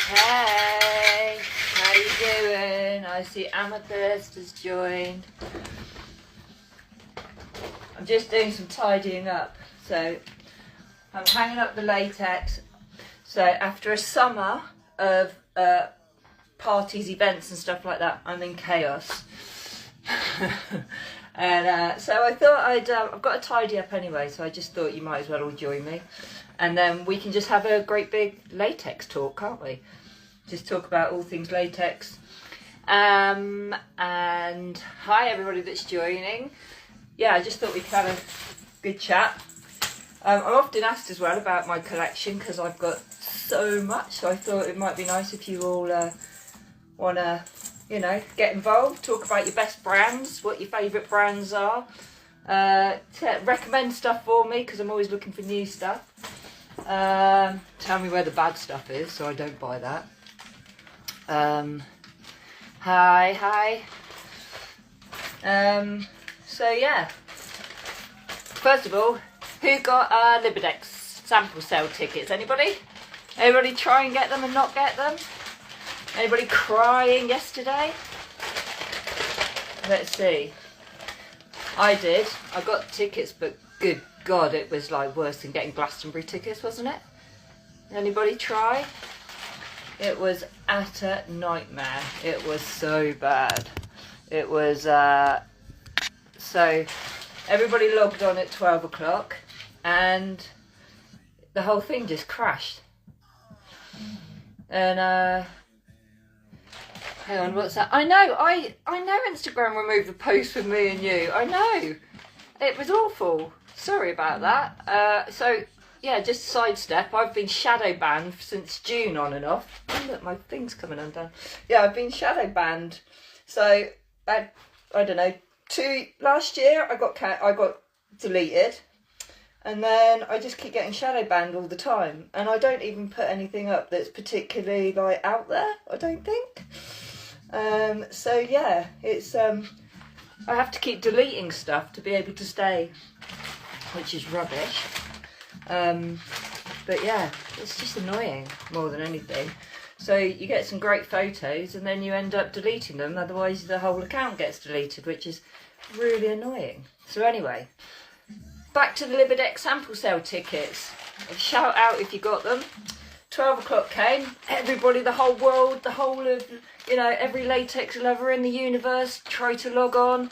Hey, how you doing? I see Amethyst has joined. I'm just doing some tidying up. So I'm hanging up the latex. So after a summer of parties, events and stuff like that, I'm in chaos. And so I thought I've got to tidy up anyway, so I just thought you might as well all join me. And then we can just have a great big latex talk, can't we? Just talk about all things latex. And hi everybody that's joining. Yeah, I just thought we could have a good chat. I'm often asked as well about my collection because I've got so much, so I thought it might be nice if you all want to, you know, get involved, talk about your best brands, what your favourite brands are, recommend stuff for me because I'm always looking for new stuff. Tell me where the bad stuff is so I don't buy that. Hi. So yeah, first of all, who got Libidex sample sale tickets? Anybody try and get them and not get them? Anybody crying yesterday? Let's see. I did. I got tickets, but good God, it was like worse than getting Glastonbury tickets, wasn't it? Anybody try? It was utter nightmare. It was so bad. It was, so everybody logged on at 12 o'clock and the whole thing just crashed. And, hang on, what's that? I know Instagram removed the post with me and you. I know. It was awful. Sorry about that. So, yeah, just sidestep. I've been shadow banned since June on and off. Oh, look, my thing's coming undone. Yeah, I've been shadow banned. So, I don't know, last year I got deleted. And then I just keep getting shadow banned all the time. And I don't even put anything up that's particularly, like, out there, I don't think. So, yeah, it's, I have to keep deleting stuff to be able to stay, which is rubbish. But yeah, it's just annoying more than anything. So you get some great photos and then you end up deleting them, otherwise the whole account gets deleted, which is really annoying. So anyway, back to the Libidex sample sale tickets. Shout out if you got them. 12 o'clock came, everybody, the whole world, the whole of, you know, every latex lover in the universe tried to log on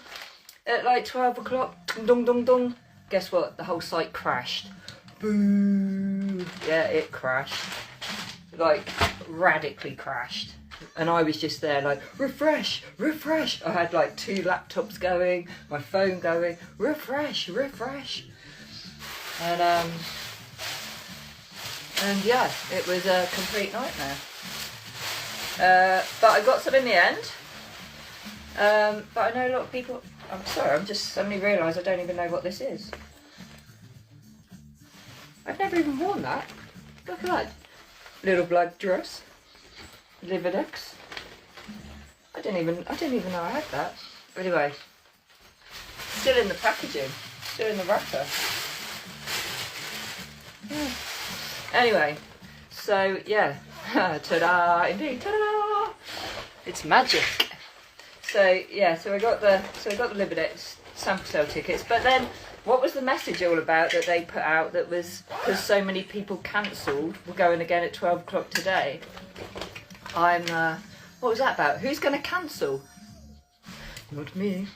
at like 12 o'clock, dong dong dong. Guess what? The whole site crashed. Boo! Yeah, it crashed. Like, radically crashed. And I was just there like, refresh. I had like 2 laptops going, my phone going, refresh. And yeah, it was a complete nightmare. But I got some in the end. But I know a lot of people... I'm sorry, I've just suddenly realised I don't even know what this is. I've never even worn that. Look at that. Little black dress. Libidex. I didn't even know I had that. Anyway. Still in the packaging. Still in the wrapper. Yeah. Anyway. So, yeah. Ta-da! Indeed, ta-da! It's magic. So yeah, so I got the Libidex sample sale tickets, but then what was the message all about that they put out that was because so many people cancelled, we're going again at 12 o'clock today. What was that about? Who's going to cancel? Not me.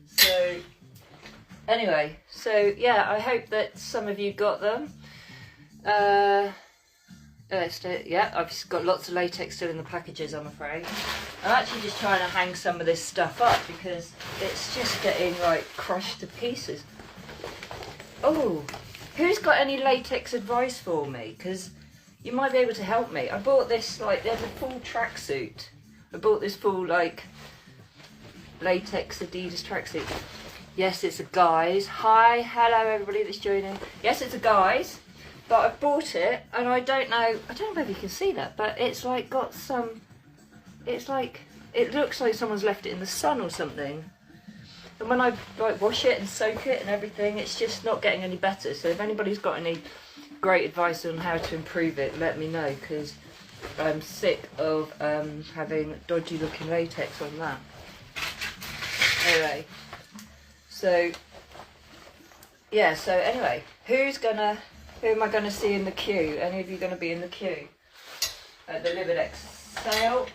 So anyway, so yeah, I hope that some of you got them. Yeah, I've got lots of latex still in the packages, I'm afraid. I'm actually just trying to hang some of this stuff up because it's just getting like crushed to pieces. Oh, who's got any latex advice for me? Because you might be able to help me. I bought this, like, there's a full tracksuit. I bought this full, like, latex Adidas tracksuit. Yes, it's a guy's. Hi, hello everybody that's joining. Yes, it's a guy's. But I bought it, and I don't know whether you can see that, but it's like got some, it's like, it looks like someone's left it in the sun or something. And when I like wash it and soak it and everything, it's just not getting any better. So if anybody's got any great advice on how to improve it, let me know, because I'm sick of having dodgy looking latex on that. Anyway, so yeah, so anyway, who am I gonna see in the queue? Any of you gonna be in the queue at the Libidex sale?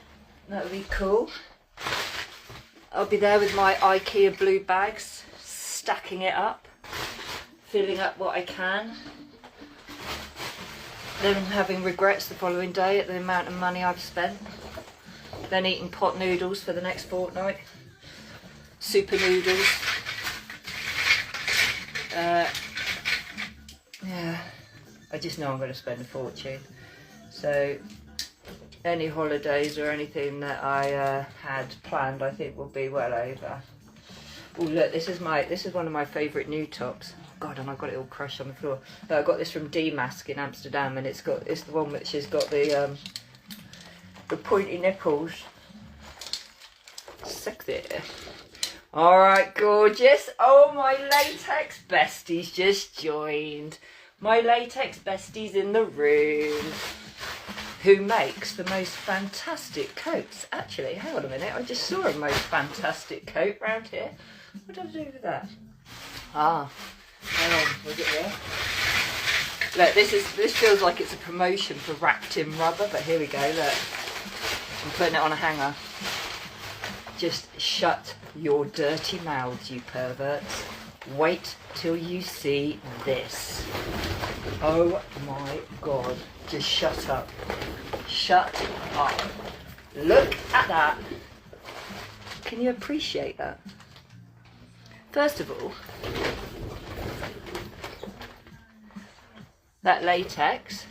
That would be cool. I'll be there with my IKEA blue bags, stacking it up, filling up what I can. Then having regrets the following day at the amount of money I've spent. Then eating pot noodles for the next fortnight. Super noodles. Yeah, I just know I'm going to spend a fortune. So any holidays or anything that I had planned, I think will be well over. Oh look, this is one of my favourite nude tops. God, and I've got it all crushed on the floor. I got this from D-Mask in Amsterdam, and it's the one which has got the pointy nipples. Sexy. All right, gorgeous. Oh, my latex besties just joined. My latex besties in the room. Who makes the most fantastic coats? Actually, hang on a minute. I just saw a most fantastic coat round here. What did I do with that? Ah. Hang on, was it there? Look, this feels like it's a promotion for wrapped in rubber, but here we go, look. I'm putting it on a hanger. Just shut your dirty mouths, you perverts. Wait till you see this. Oh my God, just shut up. Shut up. Look at that. Can you appreciate that? First of all, that latex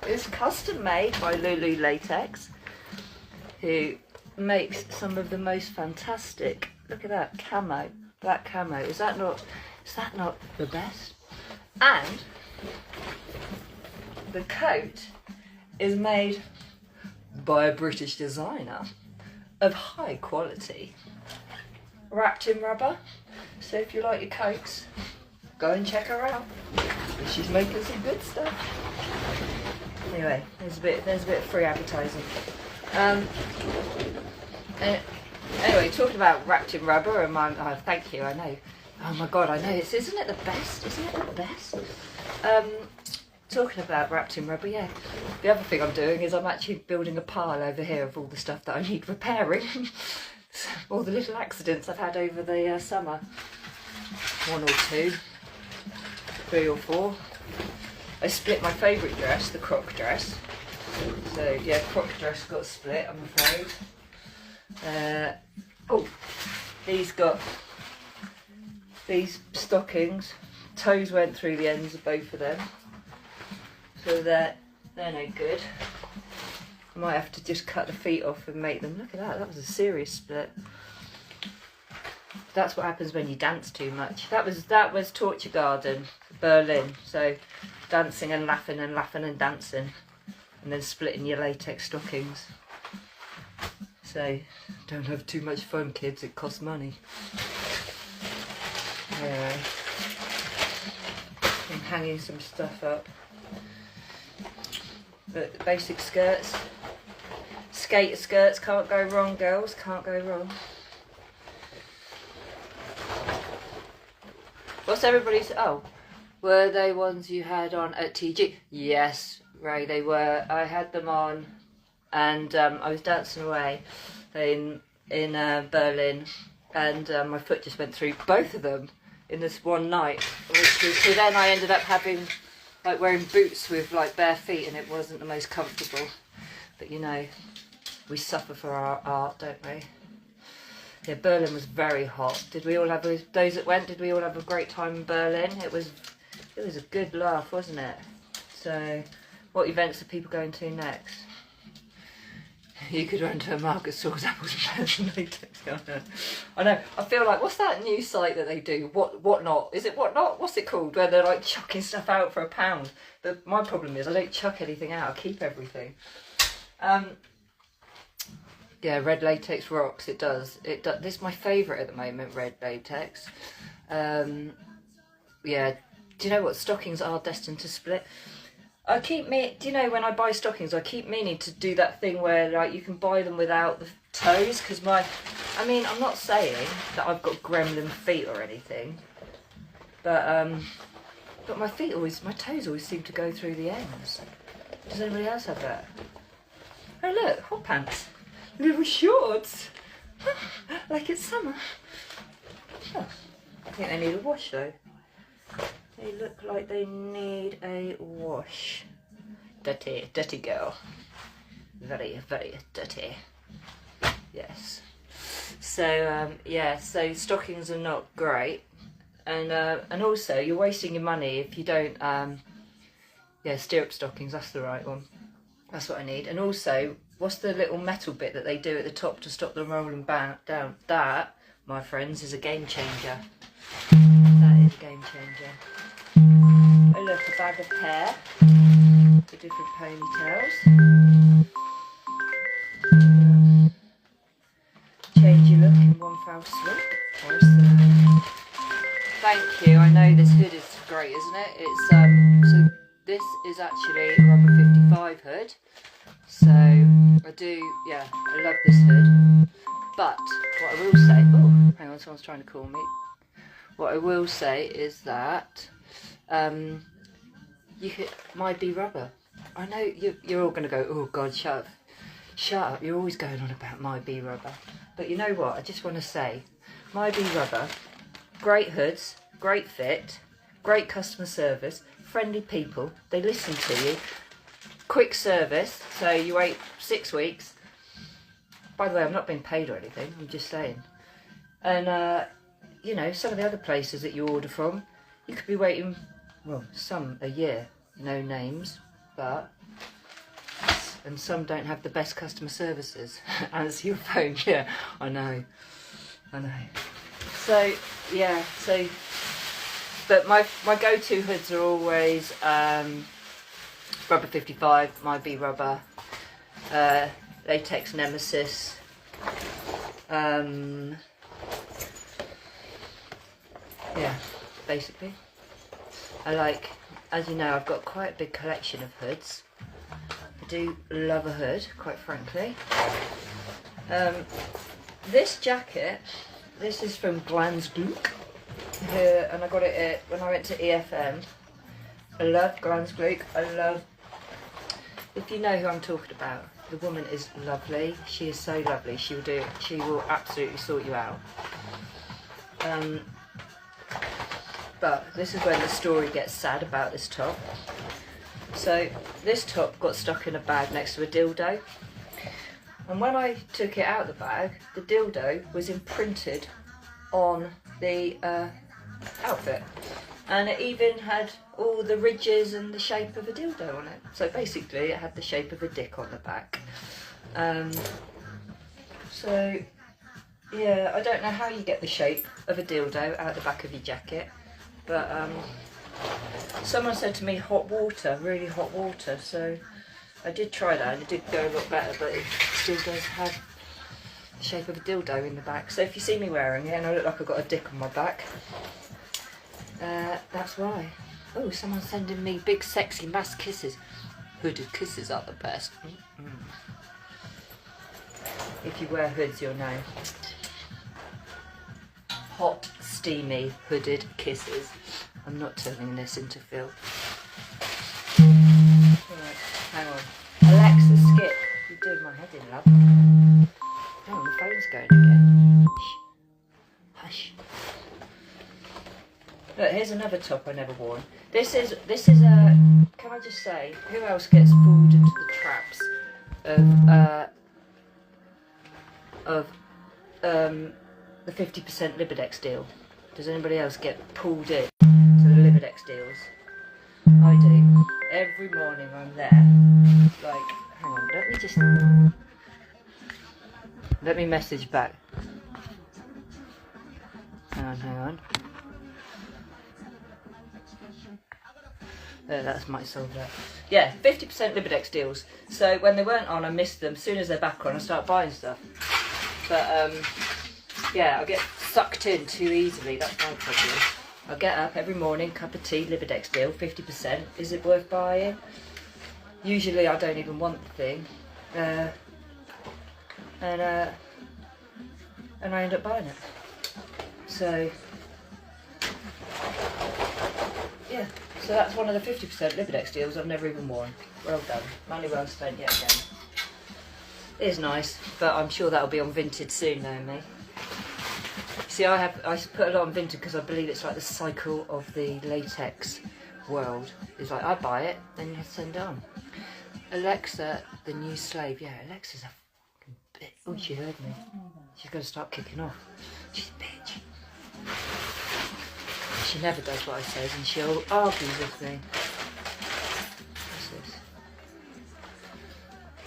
is custom made by Lulu Latex, who makes some of the most fantastic, look at that, camo, black camo. Is that not the best? And the coat is made by a British designer of high quality, wrapped in rubber. So if you like your coats, go and check her out. She's making some good stuff. Anyway, there's a bit of free advertising. Anyway, talking about wrapped in rubber, and thank you. I know. Oh my God, I know. Isn't it the best? Isn't it the best? Talking about wrapped in rubber, yeah. The other thing I'm doing is I'm actually building a pile over here of all the stuff that I need repairing. All the little accidents I've had over the summer. 1 or 2. 3 or 4. I split my favourite dress, the croc dress. So yeah, croc dress got split, I'm afraid. These got these stockings. Toes went through the ends of both of them. So they're no good. I might have to just cut the feet off and make them. Look at that, that was a serious split. That's what happens when you dance too much. That was Torture Garden, Berlin. So dancing and laughing and laughing and dancing, and then splitting your latex stockings. So don't have too much fun, kids. It costs money. Anyway, I'm hanging some stuff up. But basic skirts, skater skirts, can't go wrong, girls. Can't go wrong. What's everybody's? Oh, were they ones you had on at TG? Yes, Ray, they were. I had them on, and I was dancing away in Berlin, and my foot just went through both of them in this one night. So then I ended up wearing boots with bare feet, and it wasn't the most comfortable. But you know, we suffer for our art, don't we? Yeah, Berlin was very hot. Did we all have those that went? Did we all have a great time in Berlin? It was a good laugh, wasn't it? So, what events are people going to next? You could run to a Marcus Sauce Apples and Pears and Latex. I know. I feel like, what's that new site that they do? What not? Is it What Not? What's it called? Where they're chucking stuff out for £1. But my problem is I don't chuck anything out. I keep everything. Yeah, red latex rocks. It does. This is my favourite at the moment. Red latex. Yeah. Do you know what? Stockings are destined to split. Do you know, when I buy stockings, I keep meaning to do that thing where like you can buy them without the toes, because I'm not saying that I've got gremlin feet or anything, but my toes always seem to go through the ends. Does anybody else have that? Oh look, hot pants, little shorts, like it's summer. Oh, I think they need a wash though. They look like they need a wash. Dirty, dirty girl. Very, very dirty. Yes. So so stockings are not great, and also you're wasting your money if you don't. Stirrup stockings. That's the right one. That's what I need. And also, what's the little metal bit that they do at the top to stop them rolling down? That, my friends, is a game changer. That is a game changer. Oh look, a bag of hair for different ponytails. Change your look in one foul swoop. Awesome. Thank you. I know this hood is great, isn't it? It's so this is actually a rubber 55 hood. So I love this hood. But what I will say, oh, hang on, someone's trying to call me. What I will say is that might be rubber. I know you're all going to go, oh God, shut up, you're always going on about my bee rubber. But you know what, I just want to say, my bee rubber, great hoods, great fit, great customer service, friendly people, they listen to you, quick service, so you wait 6 weeks. By the way, I'm not being paid or anything, I'm just saying. And some of the other places that you order from, you could be waiting, well, some a year, no names, and some don't have the best customer services. Answer your phone, yeah, I know. So, but my go-to hoods are always rubber 55, my bee rubber, Latex Nemesis, basically. As you know, I've got quite a big collection of hoods. I do love a hood, quite frankly. This jacket, this is from Glansgluk, and I got it when I went to EFM. I love Glansgluk. If you know who I'm talking about, the woman is lovely. She is so lovely. She will absolutely sort you out. But this is when the story gets sad about this top. So this top got stuck in a bag next to a dildo, and when I took it out of the bag, the dildo was imprinted on the outfit, and it even had all the ridges and the shape of a dildo on it. So basically it had the shape of a dick on the back. So yeah, I don't know how you get the shape of a dildo out the back of your jacket, but someone said to me hot water, really hot water, so I did try that and it did go a lot better, but it still does have the shape of a dildo in the back. So if you see me wearing it and I look like I've got a dick on my back, that's why. Oh, someone's sending me big sexy mass kisses. Hooded kisses are the best. If you wear hoods, you'll know. Hot, steamy, hooded kisses. I'm not turning this into filth. Right, hang on. Alexa, skip. You're doing my head in, love. Oh, the phone's going again. Shh. Hush. Look, here's another top I never worn. This is a. Can I just say, who else gets pulled into the traps of the 50% Libidex deal? Does anybody else get pulled in to the Libidex deals? I do. Every morning I'm there. Like, hang on, let me message back. Hang on. That's might solve that. Yeah, 50% Libidex deals. So when they weren't on, I missed them. As soon as they're back on, I start buying stuff. But yeah, I get sucked in too easily. That's my problem. I get up every morning, cup of tea, Libidex deal, 50%. Is it worth buying? Usually I don't even want the thing, and I end up buying it. So yeah, so that's one of the 50% Libidex deals I've never even worn. Well done, money well spent yet again. It is nice, but I'm sure that'll be on Vinted soon, Naomi. See, I put a lot on Vinted because I believe it's like the cycle of the latex world. It's like I buy it, then you send it on. Alexa, the new slave. Yeah, Alexa's a fucking bitch. Oh, she heard me. She's going to start kicking off. She's a bitch. She never does what I say, and she'll argue with me. What's this?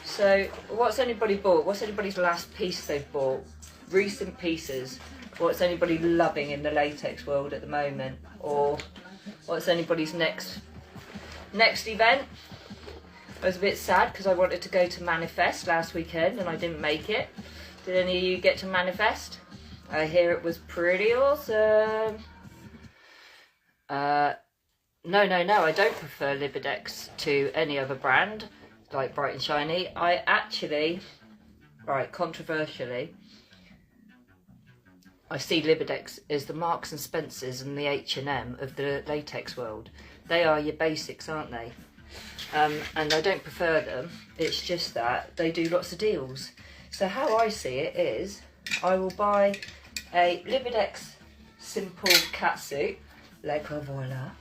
So, what's anybody bought? What's anybody's last piece they've bought? Recent pieces. What's anybody loving in the latex world at the moment? Or what's anybody's next event? I was a bit sad because I wanted to go to Manifest last weekend and I didn't make it. Did any of you get to Manifest? I hear it was pretty awesome. No, I don't prefer Libidex to any other brand, like Bright and Shiny. I actually, right, controversially, I see Libidex as the Marks and Spencers and the H&M of the latex world. They are your basics, aren't they? And I don't prefer them. It's just that they do lots of deals. So how I see it is, I will buy a Libidex simple catsuit, like voila,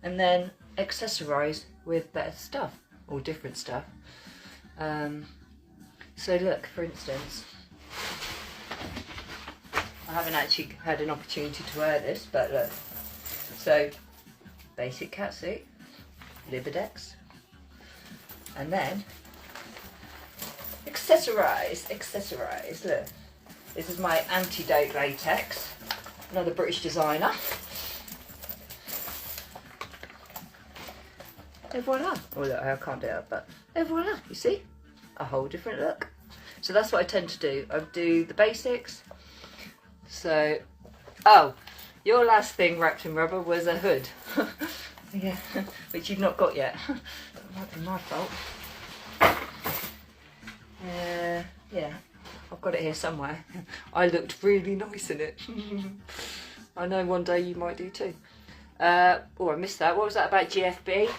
and then accessorise with better stuff, or different stuff. So look, for instance, I haven't actually had an opportunity to wear this, but look. So, basic catsuit, Libidex, and then accessorise, look. This is my Antidote latex, another British designer. Et voila. Oh look, I can't do it, but et voila, you see? A whole different look. So that's what I tend to do. I do the basics. So, oh, your last thing wrapped in rubber was a hood. Yeah, which you've not got yet. That might be my fault. Yeah, I've got it here somewhere. I looked really nice in it. I know one day you might do too. Oh, I missed that. What was that about GFB?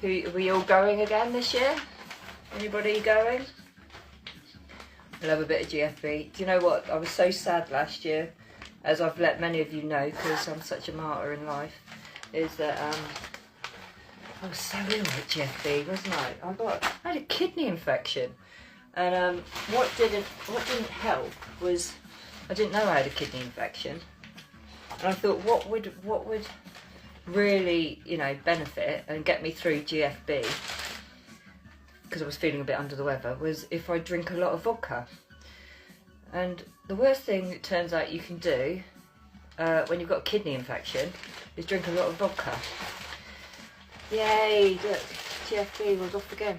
Are we all going again this year? Anybody going? I love a bit of GFB. Do you know what? I was so sad last year, as I've let many of you know, because I'm such a martyr in life, is that I was so ill at GFB, wasn't I? I had a kidney infection, and what didn't help was I didn't know I had a kidney infection, and I thought what would really, you know, benefit and get me through GFB, because I was feeling a bit under the weather, was if I drink a lot of vodka. And the worst thing it turns out you can do when you've got a kidney infection is drink a lot of vodka. Yay, look, GFB was off again.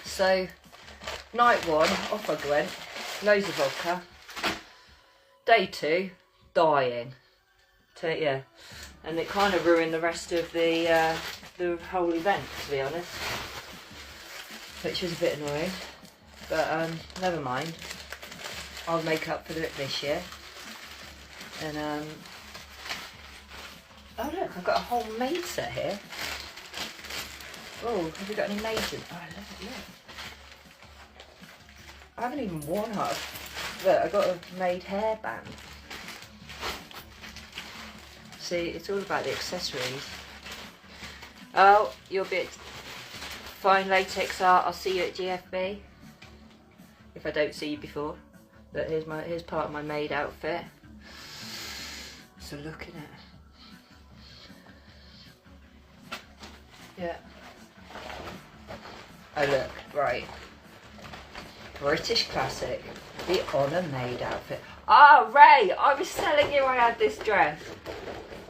So, night one, off I went, loads of vodka. Day two, dying. So, yeah, and it kind of ruined the rest of the whole event, to be honest. Which was a bit annoying, but never mind. I'll make up for it this year. And oh look, I've got a whole maid set here. Oh, have you got any maids in? Oh, I love it, look. I haven't even worn half. Look, I got a maid hairband. See, it's all about the accessories. Oh, you'll be fine, latex art. I'll see you at GFB. If I don't see you before. But here's part of my maid outfit. So look at it. Yeah. Oh look, right. British classic. The Honour Maid outfit. Ah, Ray! I was telling you I had this dress.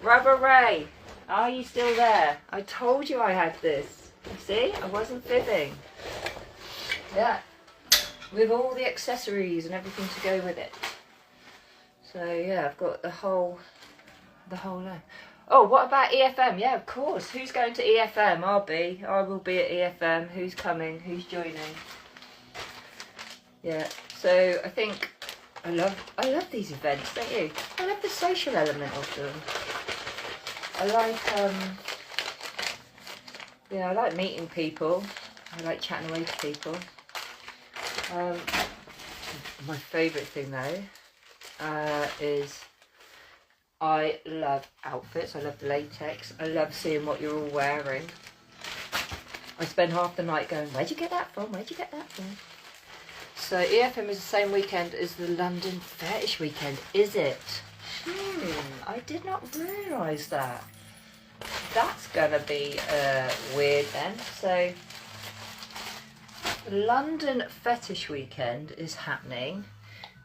Rubber Ray, are you still there? I told you I had this. You see, I wasn't fibbing. Yeah. With all the accessories and everything to go with it. So yeah, I've got the whole line. Oh, what about EFM? Yeah, of course. Who's going to EFM? I will be at EFM. Who's coming? Who's joining? Yeah. So I think I love these events, don't you? I love the social element of them. I like yeah, I like meeting people. I like chatting away to people. My favourite thing though is I love outfits. I love the latex. I love seeing what you're all wearing. I spend half the night going, where'd you get that from? Where'd you get that from? So EFM is the same weekend as the London Fetish Weekend, is it? I did not realise that. That's gonna be weird then. So the London Fetish Weekend is happening.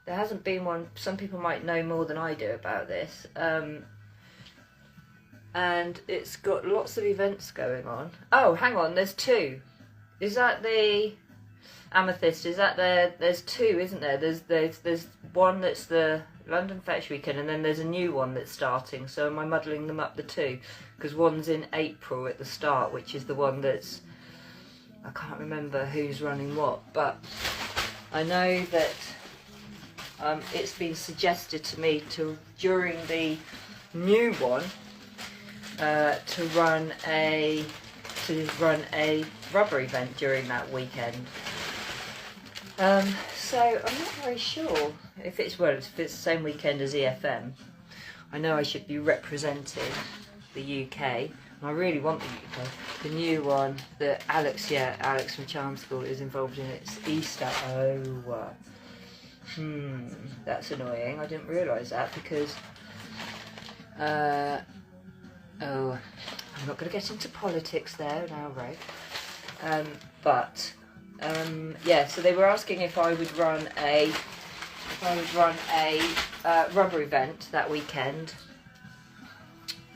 There hasn't been one. Some people might know more than I do about this. And it's got lots of events going on. Oh, hang on, there's two. Is that the Amethyst? Is that there's two, isn't there? There's one that's the London Fetish Weekend, and then there's a new one that's starting. So am I muddling them up, the two? Because one's in April at the start, which is the one that's, I can't remember who's running what, but I know that it's been suggested to me to, during the new one, to run a rubber event during that weekend. So I'm not very sure if it's the same weekend as EFM. I know I should be representing the UK, and I really want the UK. The new one that Alex from Charm School is involved in, it's Easter. That's annoying. I didn't realise that because I'm not going to get into politics there now, right? Yeah, so they were asking if I would run a rubber event that weekend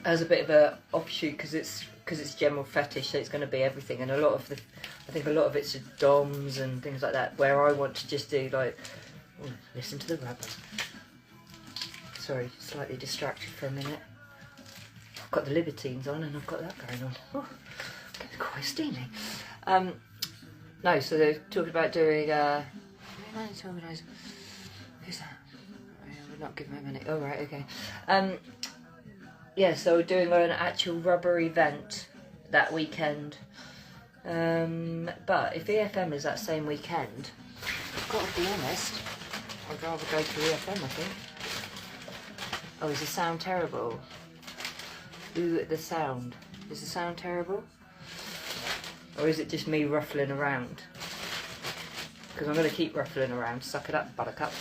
as a bit of a offshoot, because it's general fetish, so it's going to be everything, and I think a lot of it's DOMs and things like that, where I want to just do like, listen to the rubber. Sorry, slightly distracted for a minute. I've got the Libertines on and I've got that going on. Oh, getting quite steamy. No, so they're talking about doing, who's that? We're not giving him a minute. Oh, right, okay. Yeah, so we're doing an actual rubber event that weekend. But if EFM is that same weekend, I've got to be honest, I'd rather go to EFM, I think. Oh, is the sound terrible? Ooh, the sound. Is the sound terrible? Or is it just me ruffling around? Because I'm going to keep ruffling around. Suck it up, buttercup.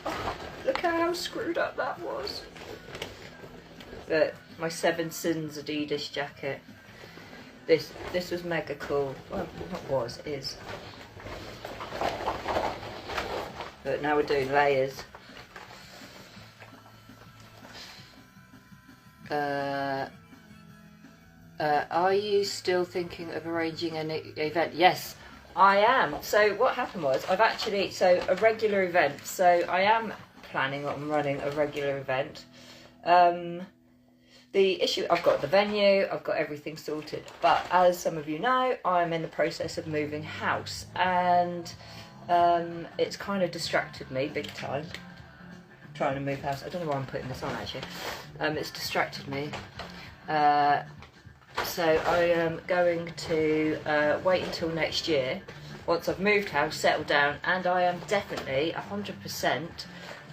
Oh, look how screwed up that was. But my Seven Sins Adidas jacket. This was mega cool. Well, not was, is. But now we're doing layers. Are you still thinking of arranging an event? Yes, I am. So what happened was, a regular event. So I am planning on running a regular event. The issue, I've got the venue, I've got everything sorted. But as some of you know, I'm in the process of moving house. And it's kind of distracted me big time. Trying to move house. I don't know why I'm putting this on actually. It's distracted me. So I am going to wait until next year, once I've moved house, settled down, and I am definitely 100%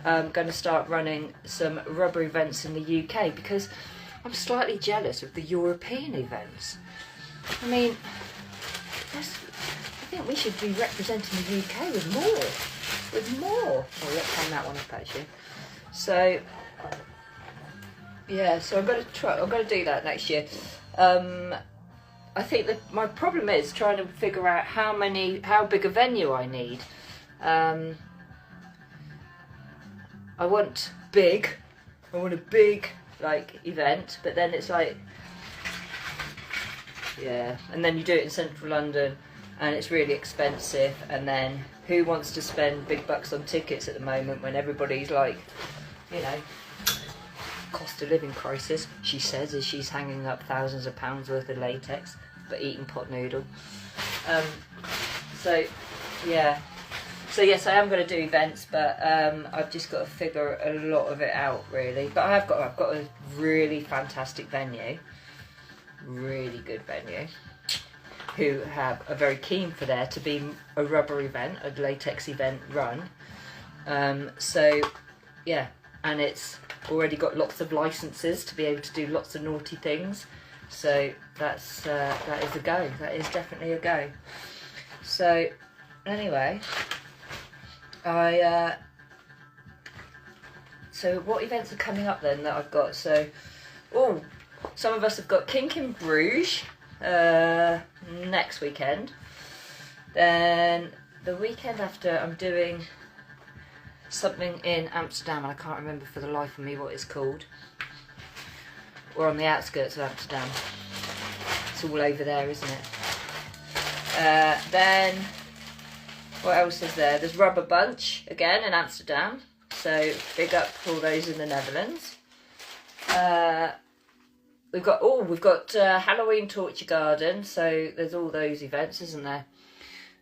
going to start running some rubber events in the UK, because I'm slightly jealous of the European events. I mean, I think we should be representing the UK with more. Oh, let's hang that one up actually. So yeah, so I'm going to do that next year. I think that my problem is trying to figure out how big a venue I need. I want a big like event, but then it's like, yeah, and then you do it in central London and it's really expensive, and then who wants to spend big bucks on tickets at the moment when everybody's like you know, cost of living crisis, she says, as she's hanging up thousands of pounds worth of latex, but eating pot noodle. So, yeah. So yes, I am going to do events, but I've just got to figure a lot of it out, really. But I've got a really fantastic venue, really good venue, who are very keen for there to be a rubber event, a latex event run. So, yeah, and it's already got lots of licenses to be able to do lots of naughty things. So that is a go. That is definitely a go. So anyway, so what events are coming up then that I've got? So, some of us have got Kink in Bruges next weekend. Then the weekend after, I'm doing something in Amsterdam, and I can't remember for the life of me what it's called. We're on the outskirts of Amsterdam. It's all over there, isn't it? Then, what else is there? There's Rubber Bunch, again, in Amsterdam. So, big up all those in the Netherlands. We've got Halloween Torture Garden. So, there's all those events, isn't there?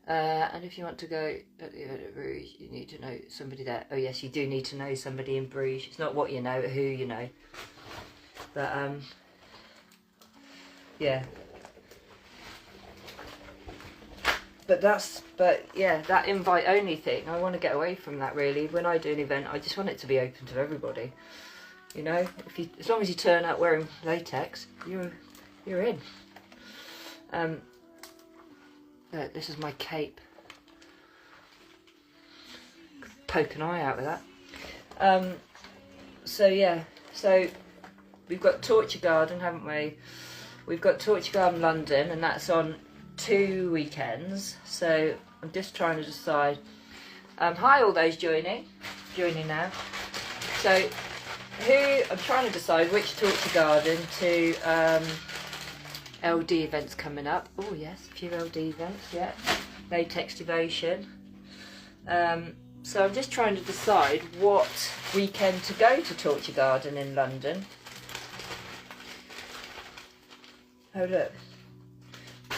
And if you want to go at the event at Bruges, you need to know somebody there. Oh yes, you do need to know somebody in Bruges. It's not what you know, who you know. But yeah. But yeah, that invite only thing, I want to get away from that really. When I do an event, I just want it to be open to everybody. You know, as long as you turn up wearing latex, you're in. This is my cape. Poke an eye out with that. So yeah, so we've got Torture Garden, haven't we? We've got Torture Garden London, and that's on 2 weekends. So I'm just trying to decide. Hi, all those joining now. So I'm trying to decide which Torture Garden to. LD events coming up. Oh yes, a few LD events, yeah. Latex Devotion. So I'm just trying to decide what weekend to go to Torture Garden in London. Oh look,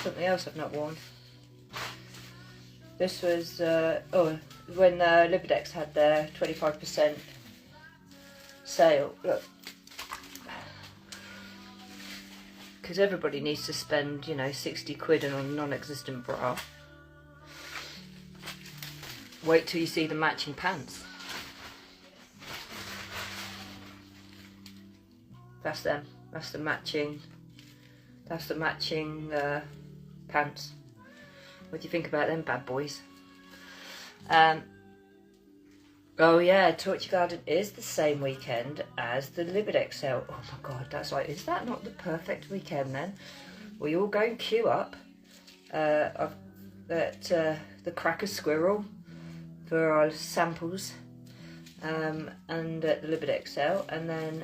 something else I've not worn. This was, when Libidex had their 25% sale. Look. Because everybody needs to spend, 60 quid on a non-existent bra. Wait till you see the matching pants. That's them. That's the matching pants. What do you think about them bad boys? Oh yeah, Torture Garden is the same weekend as the Libidex sale. Oh my god, is that not the perfect weekend then? We all go and queue up at the Cracker Squirrel for our samples and at the Libidex sale, and then,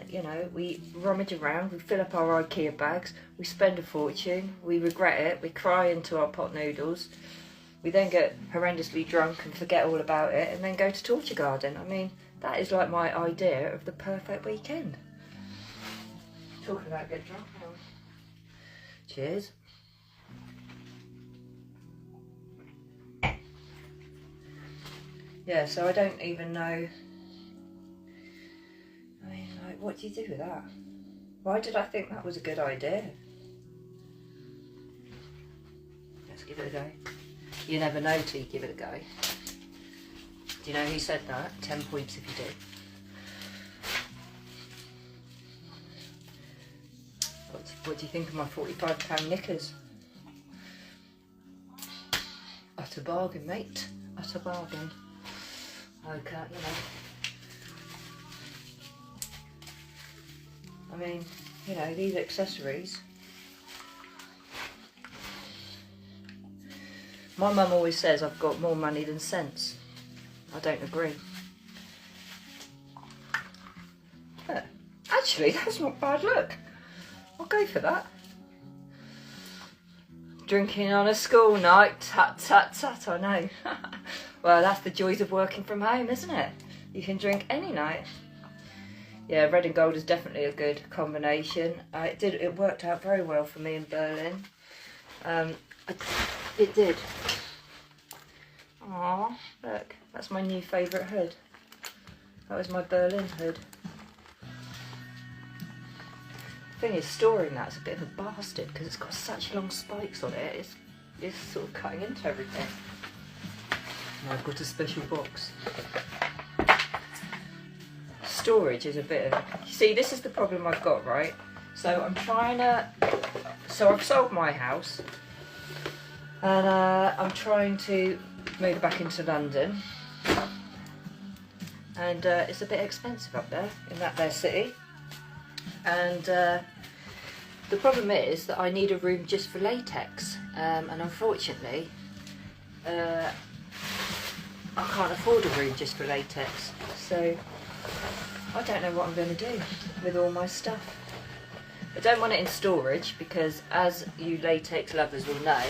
we rummage around, we fill up our IKEA bags, we spend a fortune, we regret it, we cry into our pot noodles. We then get horrendously drunk and forget all about it and then go to Torture Garden. I mean, that is like my idea of the perfect weekend. Talking about getting drunk. Cheers. Yeah, so I don't even know. I mean, what do you do with that? Why did I think that was a good idea? Let's give it a go. You never know till you give it a go. Do you know who said that? 10 points if you do. What do you think of my £45 knickers? Utter bargain, mate. Utter bargain. Okay, I mean, these accessories. My mum always says I've got more money than sense. I don't agree. But actually, that's not bad. Look, I'll go for that. Drinking on a school night, tut tut tut, I know. Well, that's the joys of working from home, isn't it? You can drink any night. Yeah, red and gold is definitely a good combination. It worked out very well for me in Berlin. It did. Aww, look, that's my new favourite hood. That was my Berlin hood. The thing is, storing that's a bit of a bastard because it's got such long spikes on it. It's sort of cutting into everything. And I've got a special box. Storage is a bit of... See, this is the problem I've got, right? So I'm trying to... So I've sold my house. And I'm trying to move back into London. And it's a bit expensive up there, in that there city. And the problem is that I need a room just for latex. And unfortunately, I can't afford a room just for latex. So I don't know what I'm going to do with all my stuff. I don't want it in storage because, as you latex lovers will know,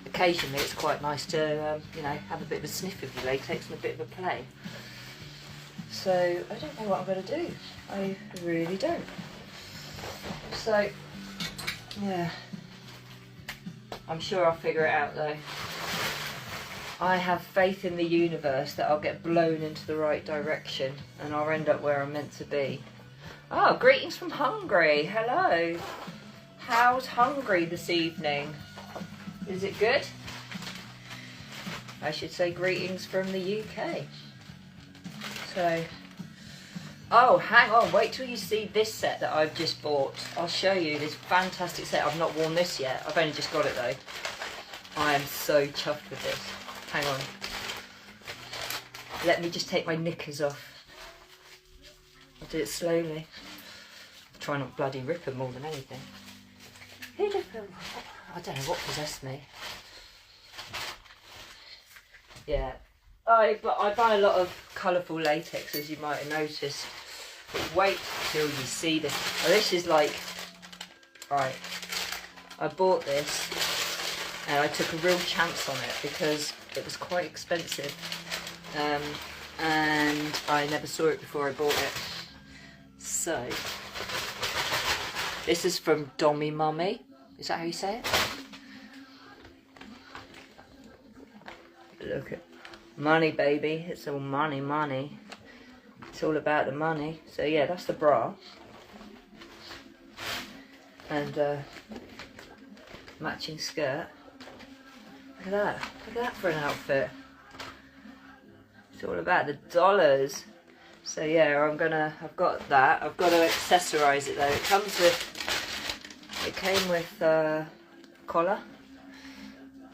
occasionally it's quite nice to, you know, have a bit of a sniff of your latex and a bit of a play. So I don't know what I'm going to do. I really don't. So, yeah. I'm sure I'll figure it out though. I have faith in the universe that I'll get blown into the right direction and I'll end up where I'm meant to be. Oh, greetings from Hungary. Hello. How's Hungary this evening? Is it good? I should say greetings from the UK. So, oh, hang on. Wait till you see this set that I've just bought. I'll show you this fantastic set. I've not worn this yet. I've only just got it though. I am so chuffed with this. Hang on. Let me just take my knickers off. I'll do it slowly. Try not bloody rip them more than anything. I don't know what possessed me. Yeah. I buy a lot of colourful latex, as you might have noticed. But wait till you see this. Oh, this is like... Right. I bought this and I took a real chance on it because it was quite expensive. And I never saw it before I bought it. So, this is from Dommy Mummy. Is that how you say it? Look at money, baby. It's all money, money. It's all about the money. So yeah, that's the bra. And matching skirt. Look at that. Look at that for an outfit. It's all about the dollars. So yeah, I've got that. I've got to accessorise it though. It came with collar.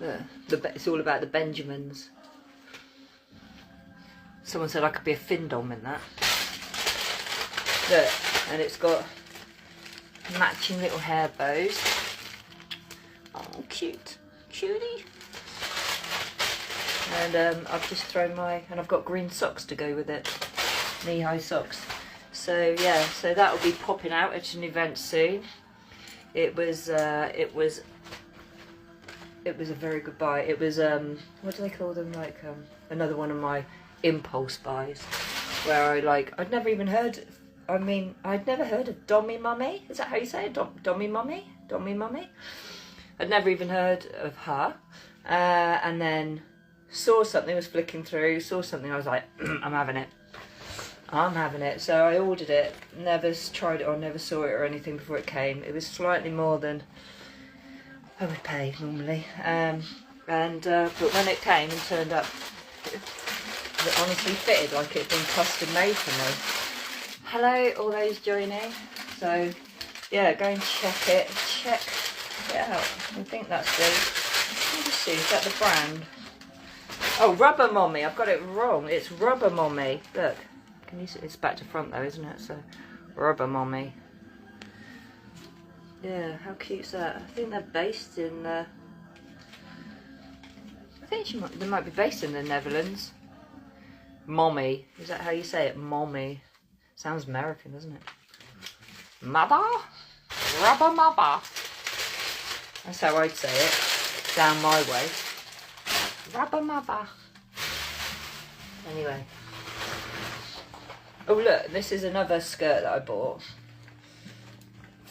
It's all about the Benjamins. Someone said I could be a fin-dom in that. Look, and it's got matching little hair bows. Oh, cute. Cutie. And I've just thrown and I've got green socks to go with it. Knee-high socks. So yeah, so that will be popping out at an event soon. It was a very good buy. It was what do they call them? Like another one of my impulse buys, where I'd never even heard. I mean, I'd never heard of Dommy Mummy. Is that how you say it? Dommy Mummy? Dommy Mummy? I'd never even heard of her. And then saw something, was flicking through, saw something, I was like, I'm having it. I'm having it. So I ordered it, never tried it or never saw it or anything before it came. It was slightly more than I would pay normally. But when it came and turned up, it honestly fitted like it had been custom made for me. Hello, all those joining. So yeah, go and check it out. I think that's let me just see, is that the brand? Oh, Rubber Mommy. I've got it wrong. It's Rubber Mommy. Look, can you see? It's back to front though, isn't it? So Rubber Mommy. Yeah, how cute's that? I think they're based in. I think they might be based in the Netherlands. Mommy. Is that how you say it? Mommy. Sounds American, doesn't it? Mother? Rubber mother. That's how I'd say it. Down my way. Rubber mother. Anyway. Oh look, this is another skirt that I bought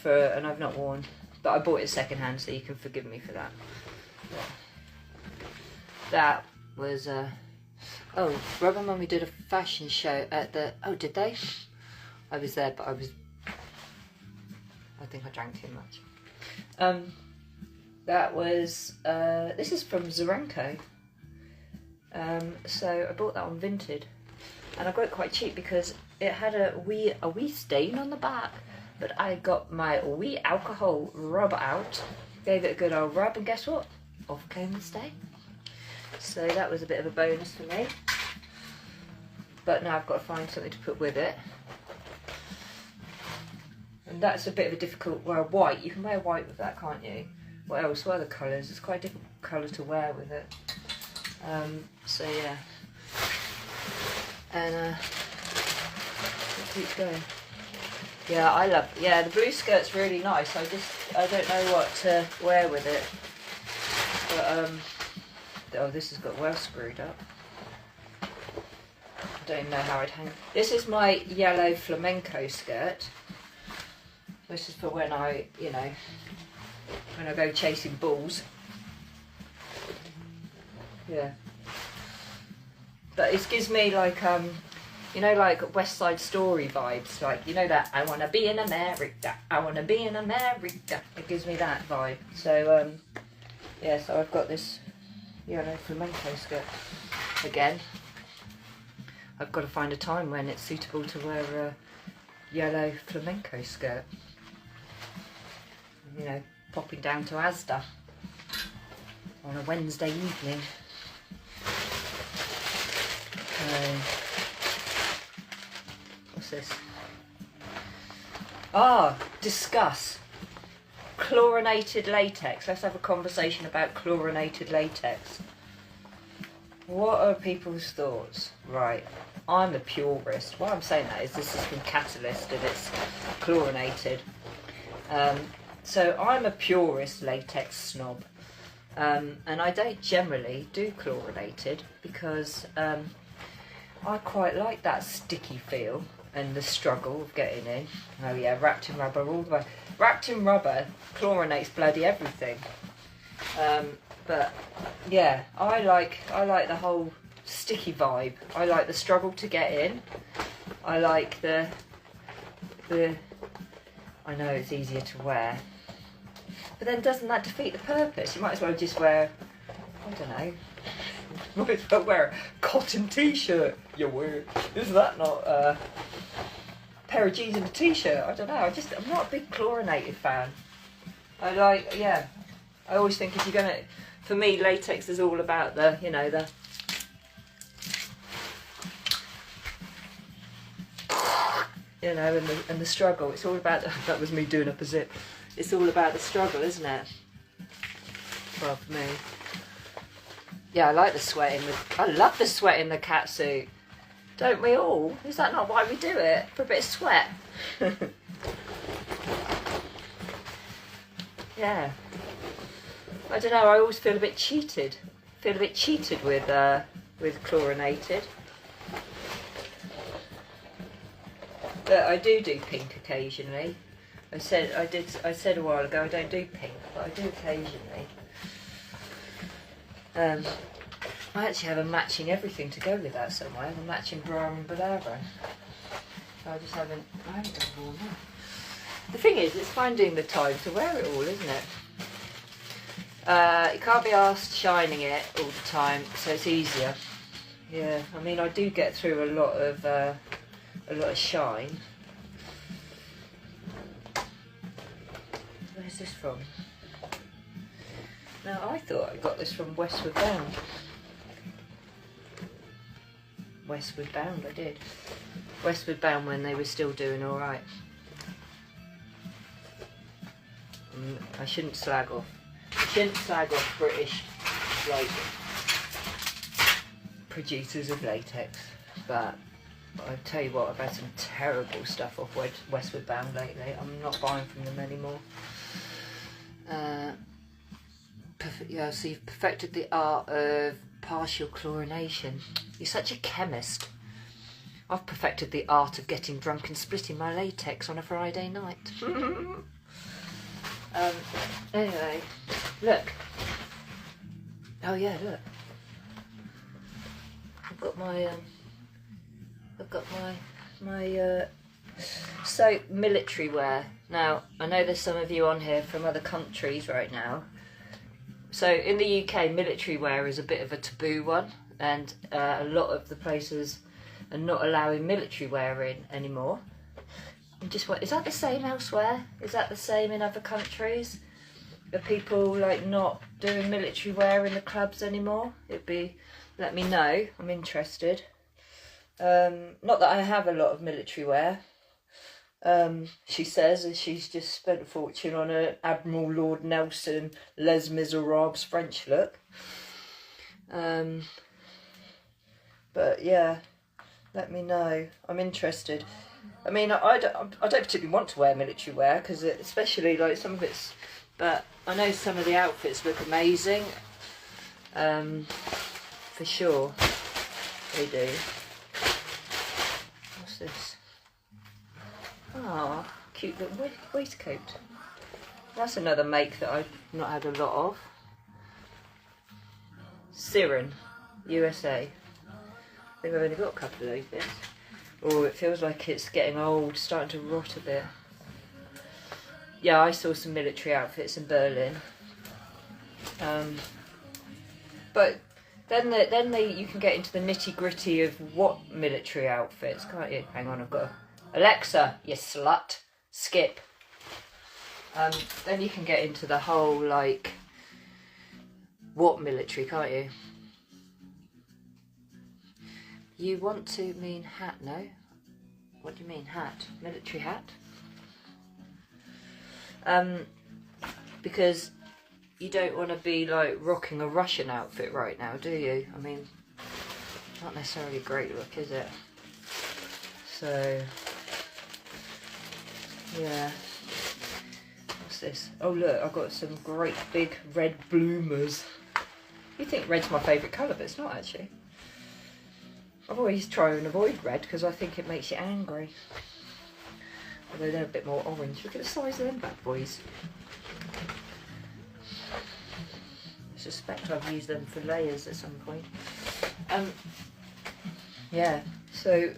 and I've not worn, but I bought it second hand, so you can forgive me for that. That was oh, Rubber Mummy did a fashion show at the, oh did they? I was there, but I think I drank too much. That was this is from Zerenko. So I bought that on Vinted, and I got it quite cheap because it had a wee stain on the back. But I got my wee alcohol rub out, gave it a good old rub, and guess what? Off came the stain. So that was a bit of a bonus for me. But now I've got to find something to put with it. And that's a bit of a difficult, well, white. You can wear white with that, can't you? What else? What other colours? It's quite a difficult colour to wear with it. So yeah. And it keeps going. Yeah, the blue skirt's really nice. I don't know what to wear with it. But, oh, this has got well screwed up. I don't even know how I'd hang. This is my yellow flamenco skirt. This is for when I go chasing bulls. Yeah. But it gives me like, like West Side Story vibes, like, that I wanna be in America, I wanna be in America. It gives me that vibe. So, yeah, so I've got this yellow flamenco skirt. Again, I've got to find a time when it's suitable to wear a yellow flamenco skirt. Popping down to Asda on a Wednesday evening. What's this? Discuss chlorinated latex. Let's have a conversation about chlorinated latex. What are people's thoughts? Right, I'm a purist. Why I'm saying that is this is from Catalyst and it's chlorinated. So I'm a purist latex snob. And I don't generally do chlorinated because I quite like that sticky feel and the struggle of getting in. Oh yeah, wrapped in rubber all the way. Wrapped in rubber chlorinates bloody everything. But yeah, I like the whole sticky vibe. I like the struggle to get in. I like the I know it's easier to wear. But then doesn't that defeat the purpose? You might as well just wear, I don't know, you might as well wear a cotton t-shirt. You wear, is that not a pair of jeans and a t-shirt? I don't know, I'm not a big chlorinated fan. I always think if you're going to, for me latex is all about the, and the struggle. It's all about, that was me doing up a zip. It's all about the struggle, isn't it? Well, for me. Yeah, I like the sweat I love the sweat in the catsuit. Don't we all? Is that not why we do it? For a bit of sweat? Yeah. I don't know, I always feel a bit cheated. With chlorinated. But I do pink occasionally. I said a while ago I don't do pink, but I do occasionally. I actually have a matching everything to go with that somewhere, a matching bra and bolero. I haven't worn that. The thing is, it's finding the time to wear it all, isn't it? You can't be asked shining it all the time, so it's easier. Yeah, I mean I do get through a lot of shine. Where's this from? Now I thought I got this from Westward Bound. Westward Bound, I did. Westward Bound when they were still doing all right. I shouldn't slag off. British producers of latex, but I tell you what, I've had some terrible stuff off Westward Bound lately. I'm not buying from them anymore. Yeah, so you've perfected the art of partial chlorination. You're such a chemist. I've perfected the art of getting drunk and splitting my latex on a Friday night. Anyway, look. Oh yeah, look. I've got my so military wear. Now, I know there's some of you on here from other countries right now. So in the UK, military wear is a bit of a taboo one, and a lot of the places are not allowing military wear in anymore. I'm just is that the same elsewhere? Is that the same in other countries? Are people like not doing military wear in the clubs anymore? Let me know. I'm interested. Not that I have a lot of military wear. She says, and she's just spent a fortune on an Admiral Lord Nelson Les Miserables French look. But yeah, let me know. I'm interested. I mean, I don't particularly want to wear military wear because especially like some of it's. But I know some of the outfits look amazing. For sure, they do. What's this? Oh, cute little waistcoat. That's another make that I've not had a lot of. Siren, USA. I think I've only got a couple of those bits. Oh, it feels like it's getting old, starting to rot a bit. Yeah, I saw some military outfits in Berlin. But then you can get into the nitty gritty of what military outfits, can't you? Hang on, I've got Alexa, you slut, skip. Then you can get into the whole like what military, can't you? You want to mean hat, no? What do you mean hat? Military hat? Because you don't want to be like rocking a Russian outfit right now, do you? I mean, not necessarily a great look, is it? So, yeah. What's this? Oh look, I've got some great big red bloomers. You think red's my favourite colour, but it's not actually. I've always tried and avoid red because I think it makes you angry. Although they're a bit more orange. Look at the size of them bad boys. I suspect I've used them for layers at some point. So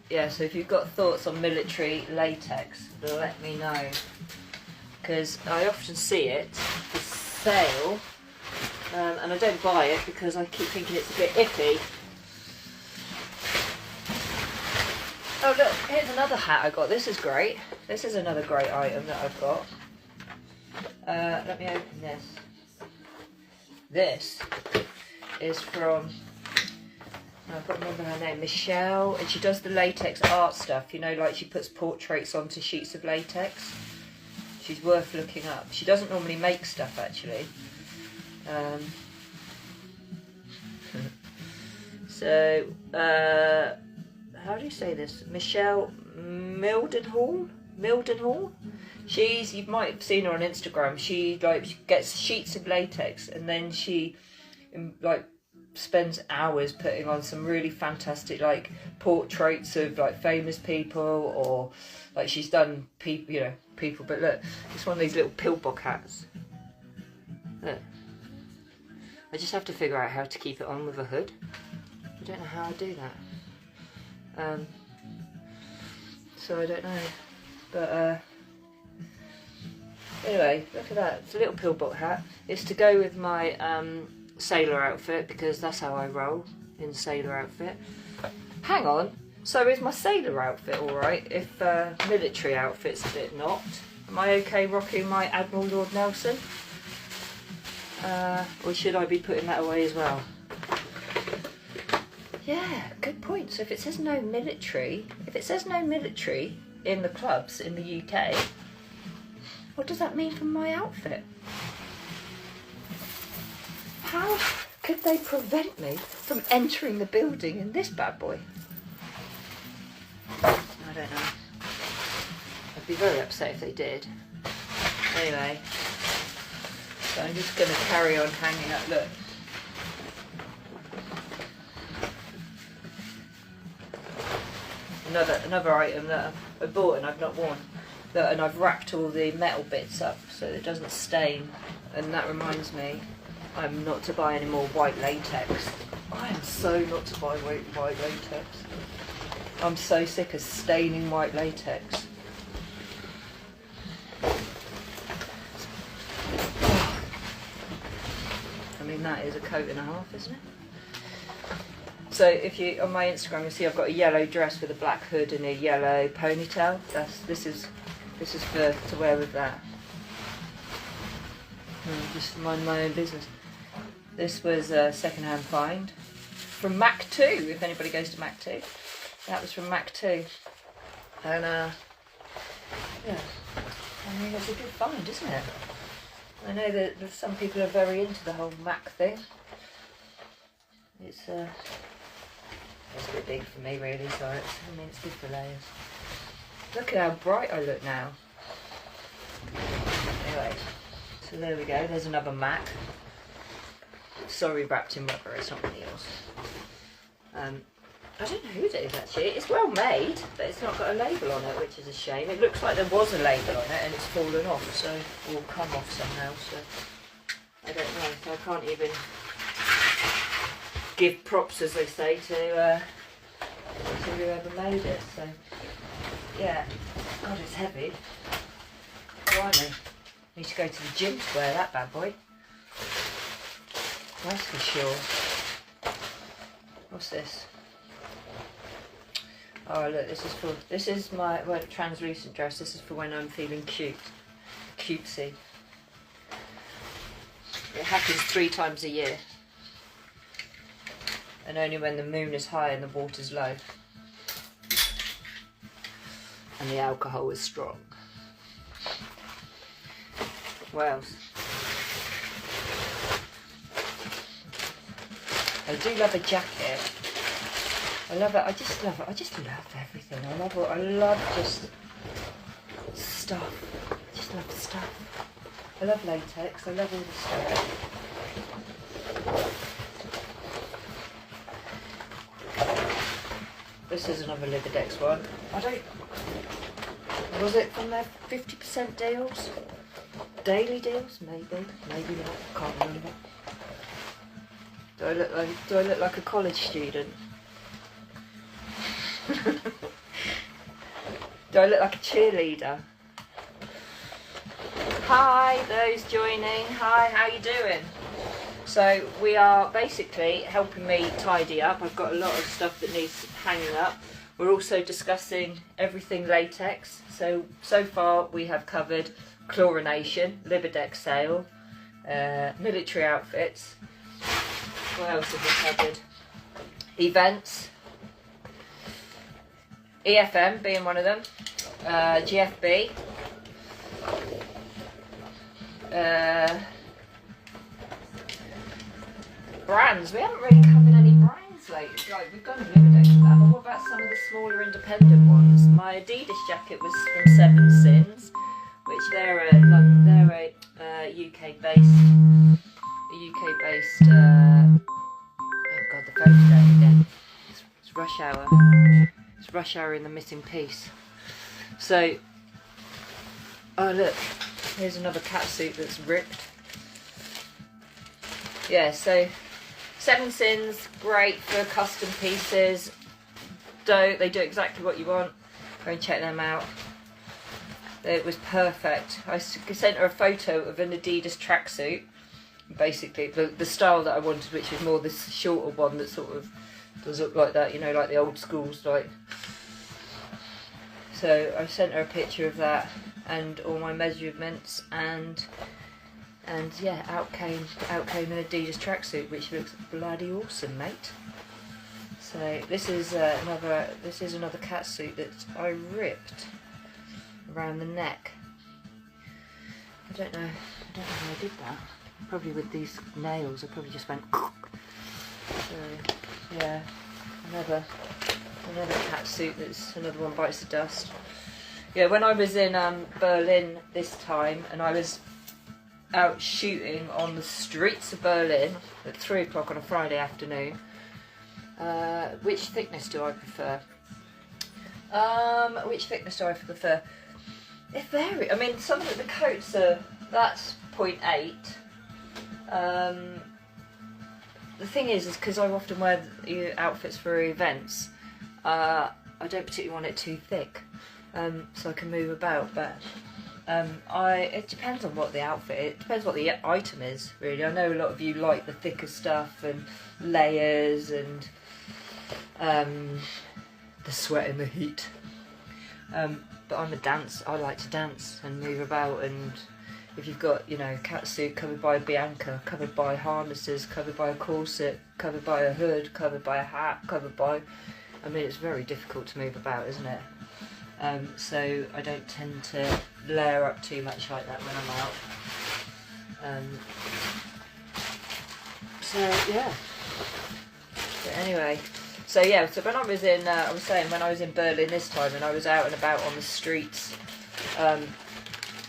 if you've got thoughts on military latex, let me know. Because I often see it for sale, and I don't buy it because I keep thinking it's a bit iffy. Oh look, here's another hat I got. This is great. This is another great item that I've got. Let me open this. This is from, I've got to remember her name, Michelle, and she does the latex art stuff, you know, like she puts portraits onto sheets of latex. She's worth looking up. She doesn't normally make stuff actually. How do you say this? Michelle Mildenhall? You might have seen her on Instagram. She gets sheets of latex and then she spends hours putting on some really fantastic like portraits of like famous people, or like she's done people. But look, it's one of these little pillbox hats. Look, I just have to figure out how to keep it on with a hood. I don't know how I do that. So I don't know, but anyway, look at that. It's a little pillbox hat. It's to go with my sailor outfit because that's how I roll in sailor outfit. Hang on, so is my sailor outfit alright if military outfit's a bit not? Am I okay rocking my Admiral Lord Nelson? Or should I be putting that away as well? Yeah, good point. So if it says no military in the clubs in the UK, what does that mean for my outfit? How could they prevent me from entering the building in this bad boy? I don't know. I'd be very upset if they did. Anyway, so I'm just going to carry on hanging up. Look. another item that I bought and I've not worn. And I've wrapped all the metal bits up so it doesn't stain. And that reminds me, I'm not to buy any more white latex. I am so not to buy white latex. I'm so sick of staining white latex. I mean, that is a coat and a half, isn't it? So if you, on my Instagram, you'll see I've got a yellow dress with a black hood and a yellow ponytail. This is for to wear with that. Just mind my own business. This was a second-hand find from Mac 2. If anybody goes to Mac 2, that was from Mac 2. And yeah, I mean it's a good find, isn't it? I know that some people are very into the whole Mac thing. It's a bit big for me really, so I mean it's good for layers. Look at how bright I look now. Anyway, so there we go, there's another Mac. Sorry, wrapped in rubber, it's not really yours. I don't know whose it is actually. It's well made, but it's not got a label on it, which is a shame. It looks like there was a label on it and it's fallen off, so it will come off somehow, so I don't know. So I can't even give props, as they say, to whoever made it. So yeah, God, it's heavy. Blimey, need to go to the gym to wear that bad boy. That's for sure. What's this? Oh look, this is my translucent dress. This is for when I'm feeling cutesy. It happens 3 times a year, and only when the moon is high and the water's low, and the alcohol is strong. What else? I do love a jacket. I love it. I just love it. I just love everything. I love just stuff. I just love stuff. I love latex. I love all the stuff. This is another Libidex one. Was it from their 50% deals? Daily deals? Maybe. Maybe not. Can't remember. Do I look like a college student? Do I look like a cheerleader? Hi, those joining. Hi, how you doing? So we are basically helping me tidy up. I've got a lot of stuff that needs hanging up. We're also discussing everything latex. So far we have covered chlorination, Libidex sale, military outfits. What else have we covered? Events. EFM being one of them. GFB. Brands. We haven't really covered any brands lately. Like, we've done Libidex with that, but what about some of the smaller independent ones? My Adidas jacket was from Seven Sins, which they're a UK-based. Oh God, the phone's going again. It's rush hour. It's rush hour in the missing piece. So, oh look, here's another catsuit that's ripped. Yeah, so Seven Sins, great for custom pieces. They do exactly what you want. Go and check them out. It was perfect. I sent her a photo of an Adidas tracksuit. Basically, the style that I wanted, which was more this shorter one that sort of does look like that, you know, like the old schools, like. So I sent her a picture of that and all my measurements, and yeah, out came an Adidas tracksuit, which looks bloody awesome, mate. So this is another catsuit that I ripped around the neck. I don't know how I did that. Probably with these nails. I probably just went. So yeah, another catsuit. That's another one bites the dust. Yeah, when I was in Berlin this time, and I was out shooting on the streets of Berlin at 3 o'clock on a Friday afternoon. Which thickness do I prefer? Which thickness do I prefer? It varies. I mean, some of the coats are, that's 0.8. The thing is because I often wear outfits for events, I don't particularly want it too thick, so I can move about. But it depends on what the outfit. It depends what the item is, really. I know a lot of you like the thicker stuff and layers and the sweat and the heat. But I'm a dance. I like to dance and move about, and if you've got, you know, catsuit covered by a bianca, covered by harnesses, covered by a corset, covered by a hood, covered by a hat, covered by, I mean, it's very difficult to move about, isn't it? So I don't tend to layer up too much like that when I'm out. So yeah. But anyway. So yeah, so when I was in, I was saying when I was in Berlin this time and I was out and about on the streets,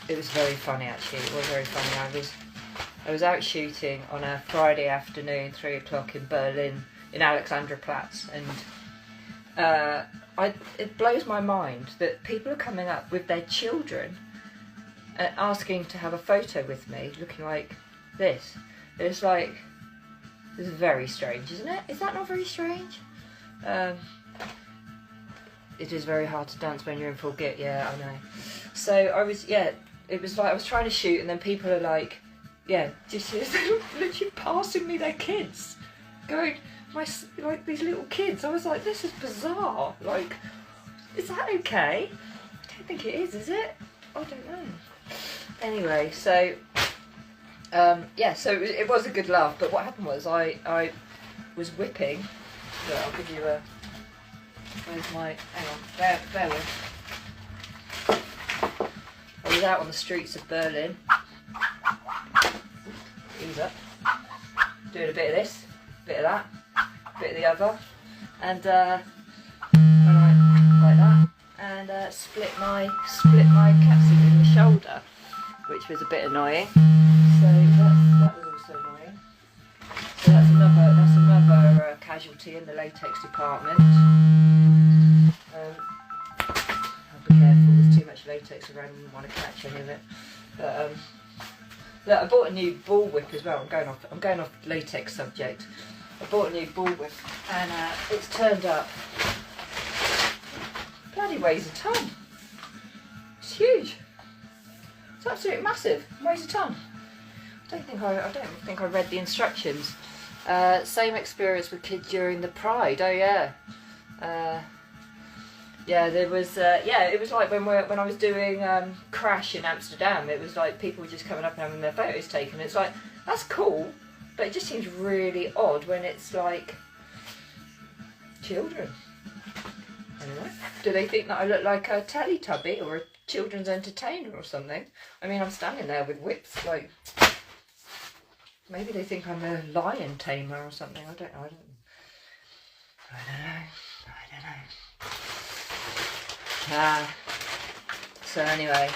it was very funny actually. It was very funny. I was out shooting on a Friday afternoon, 3 o'clock in Berlin, in Alexanderplatz, and it blows my mind that people are coming up with their children and asking to have a photo with me, looking like this. It's like, this is very strange, isn't it? Is that not very strange? It is very hard to dance when you're in full git, yeah, I know. So it was like I was trying to shoot and then people are like, yeah, just literally passing me their kids, going, like these little kids. I was like, this is bizarre. Like, is that okay? I don't think it is it? I don't know. Anyway, so so it was a good laugh. But what happened was I was whipping. Look, I'll give you a. Where's my? Hang on, bear with. I was out on the streets of Berlin. Ease up. Doing a bit of this, bit of that, bit of the other, and when I like that, and split my capsule in the shoulder, which was a bit annoying. So that was also annoying. So that's another casualty in the latex department. I'll be careful. There's too much latex around. I wouldn't want to catch any of it. But look, I bought a new ball whip as well. I'm going off latex subject. I bought a new ball whip and it's turned up. Bloody weighs a ton. It's huge. It's absolutely massive. It weighs a ton. I don't think I read the instructions. Same experience with kids during the Pride. Oh yeah. Yeah, there was. It was like when I was doing Crash in Amsterdam. It was like people were just coming up and having their photos taken. It's like, that's cool, but it just seems really odd when it's like children. I don't know. Do they think that I look like a Teletubby or a children's entertainer or something? I mean, I'm standing there with whips, like maybe they think I'm a lion tamer or something. I don't know. So anyway,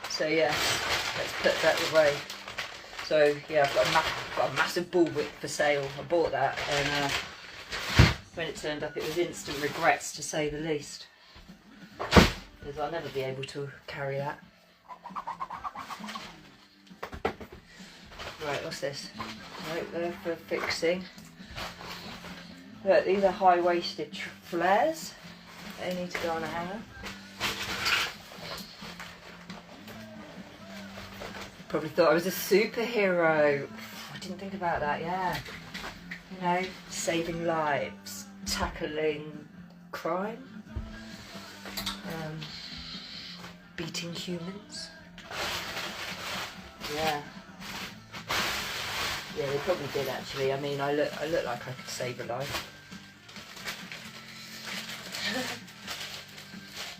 so yeah, let's put that away. So yeah, I've got a massive ball whip for sale. I bought that, and when it turned up, it was instant regrets, to say the least, because I'll never be able to carry that. Right, what's this? Right there for fixing. Look, these are high-waisted flares. They need to go on a hanger. Probably thought I was a superhero. I didn't think about that, yeah. You know, saving lives, tackling crime, beating humans. Yeah. Yeah, they probably did actually. I mean, I look like I could save a life.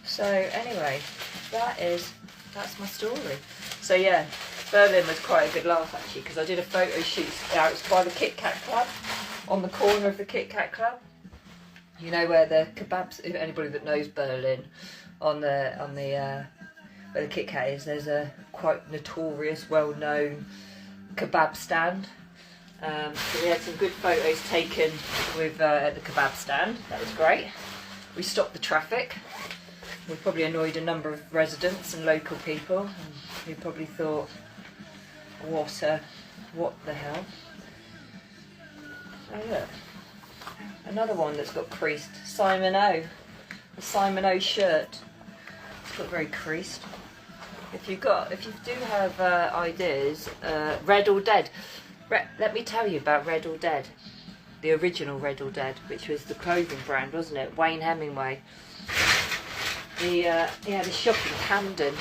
So anyway, that's my story. So yeah, Berlin was quite a good laugh actually, because I did a photo shoot out. It's by the Kit Kat Club, on the corner of the Kit Kat Club. You know where the kebabs? If anybody that knows Berlin, on the where the Kit Kat is, there's a quite notorious, well-known kebab stand. So we had some good photos taken with at the kebab stand. That was great. we stopped the traffic. We probably annoyed a number of residents and local people who probably thought, what the hell? Oh look, another one that's got creased. Simon O. The Simon O shirt. It's got very creased. If you do have ideas, Red or Dead. Let me tell you about Red or Dead. The original Red or Dead, which was the clothing brand, wasn't it? Wayne Hemingway. He had a shop in Camden.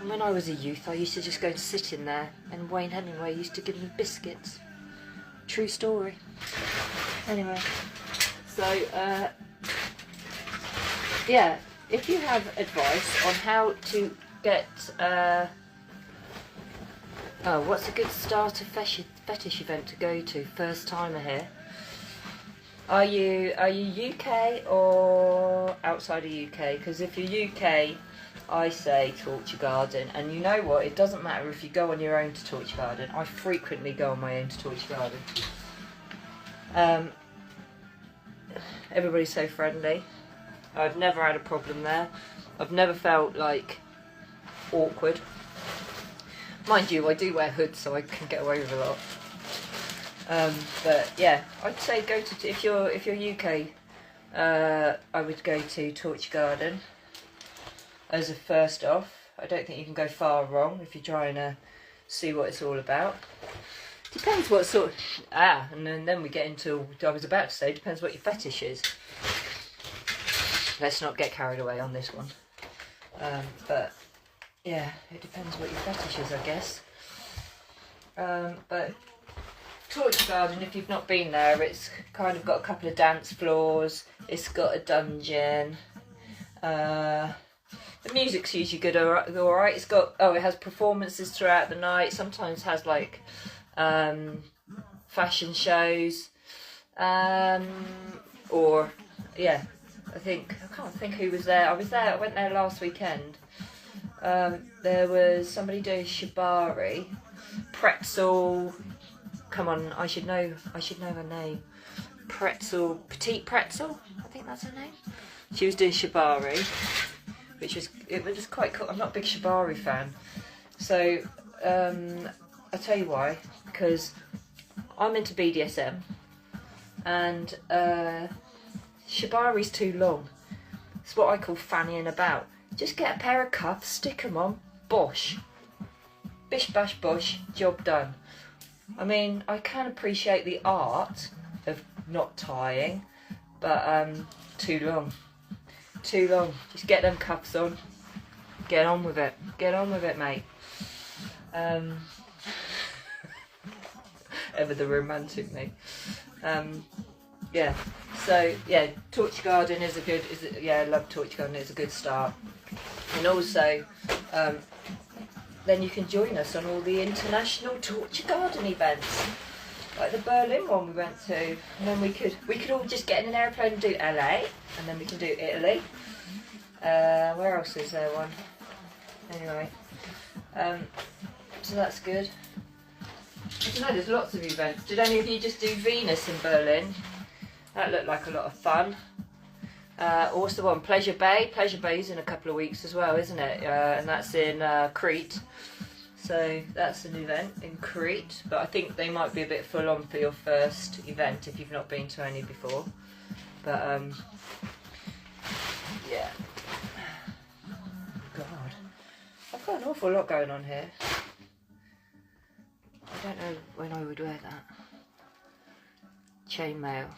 And when I was a youth, I used to just go and sit in there, and Wayne Hemingway used to give me biscuits. True story. Anyway, so yeah, if you have advice on how to get what's a good starter fetish event to go to? First timer here. Are you UK or outside of UK? Because if you're UK, I say Torture Garden, and you know what? It doesn't matter if you go on your own to Torture Garden. I frequently go on my own to Torture Garden. Everybody's so friendly. I've never had a problem there. I've never felt like awkward. Mind you, I do wear hoods, so I can get away with a lot. But yeah, I'd say go to if you're UK. I would go to Torture Garden as a first off. I don't think you can go far wrong if you're trying to see what it's all about. Depends what sort. And then we get into. I was about to say depends what your fetish is. Let's not get carried away on this one. But yeah, it depends what your fetish is, I guess. But Torture Garden, if you've not been there, it's kind of got a couple of dance floors. It's got a dungeon. The music's usually good, alright. It's got it has performances throughout the night. Sometimes has like fashion shows, or yeah. I can't think who was there. I went there last weekend. There was somebody doing shibari, pretzel. Come on, I should know her name. Petite Pretzel. I think that's her name. She was doing shibari, it was quite cool. I'm not a big shibari fan, so I'll tell you why. Because I'm into BDSM, and shibari's too long. It's what I call fannying about. Just get a pair of cuffs, stick them on, bosh. Bish bash bosh, job done. I mean, I can appreciate the art of not tying, but too long. Too long. Just get them cuffs on. Get on with it. Get on with it, mate. Ever the romantic me. Yeah. So yeah, Torture Garden is I love Torture Garden. It's a good start, and also then you can join us on all the international Torture Garden events, like the Berlin one we went to, and then we could all just get in an airplane and do LA, and then we can do Italy. Where else is there one? Anyway, so that's good. I don't know, there's lots of events. Did any of you just do Venus in Berlin? That looked like a lot of fun. Also one, Pleasure Bay. Pleasure Bay's in a couple of weeks as well, isn't it? And that's in Crete. So that's an event in Crete. But I think they might be a bit full on for your first event if you've not been to any before. But yeah. God. I've got an awful lot going on here. I don't know when I would wear that. Chainmail.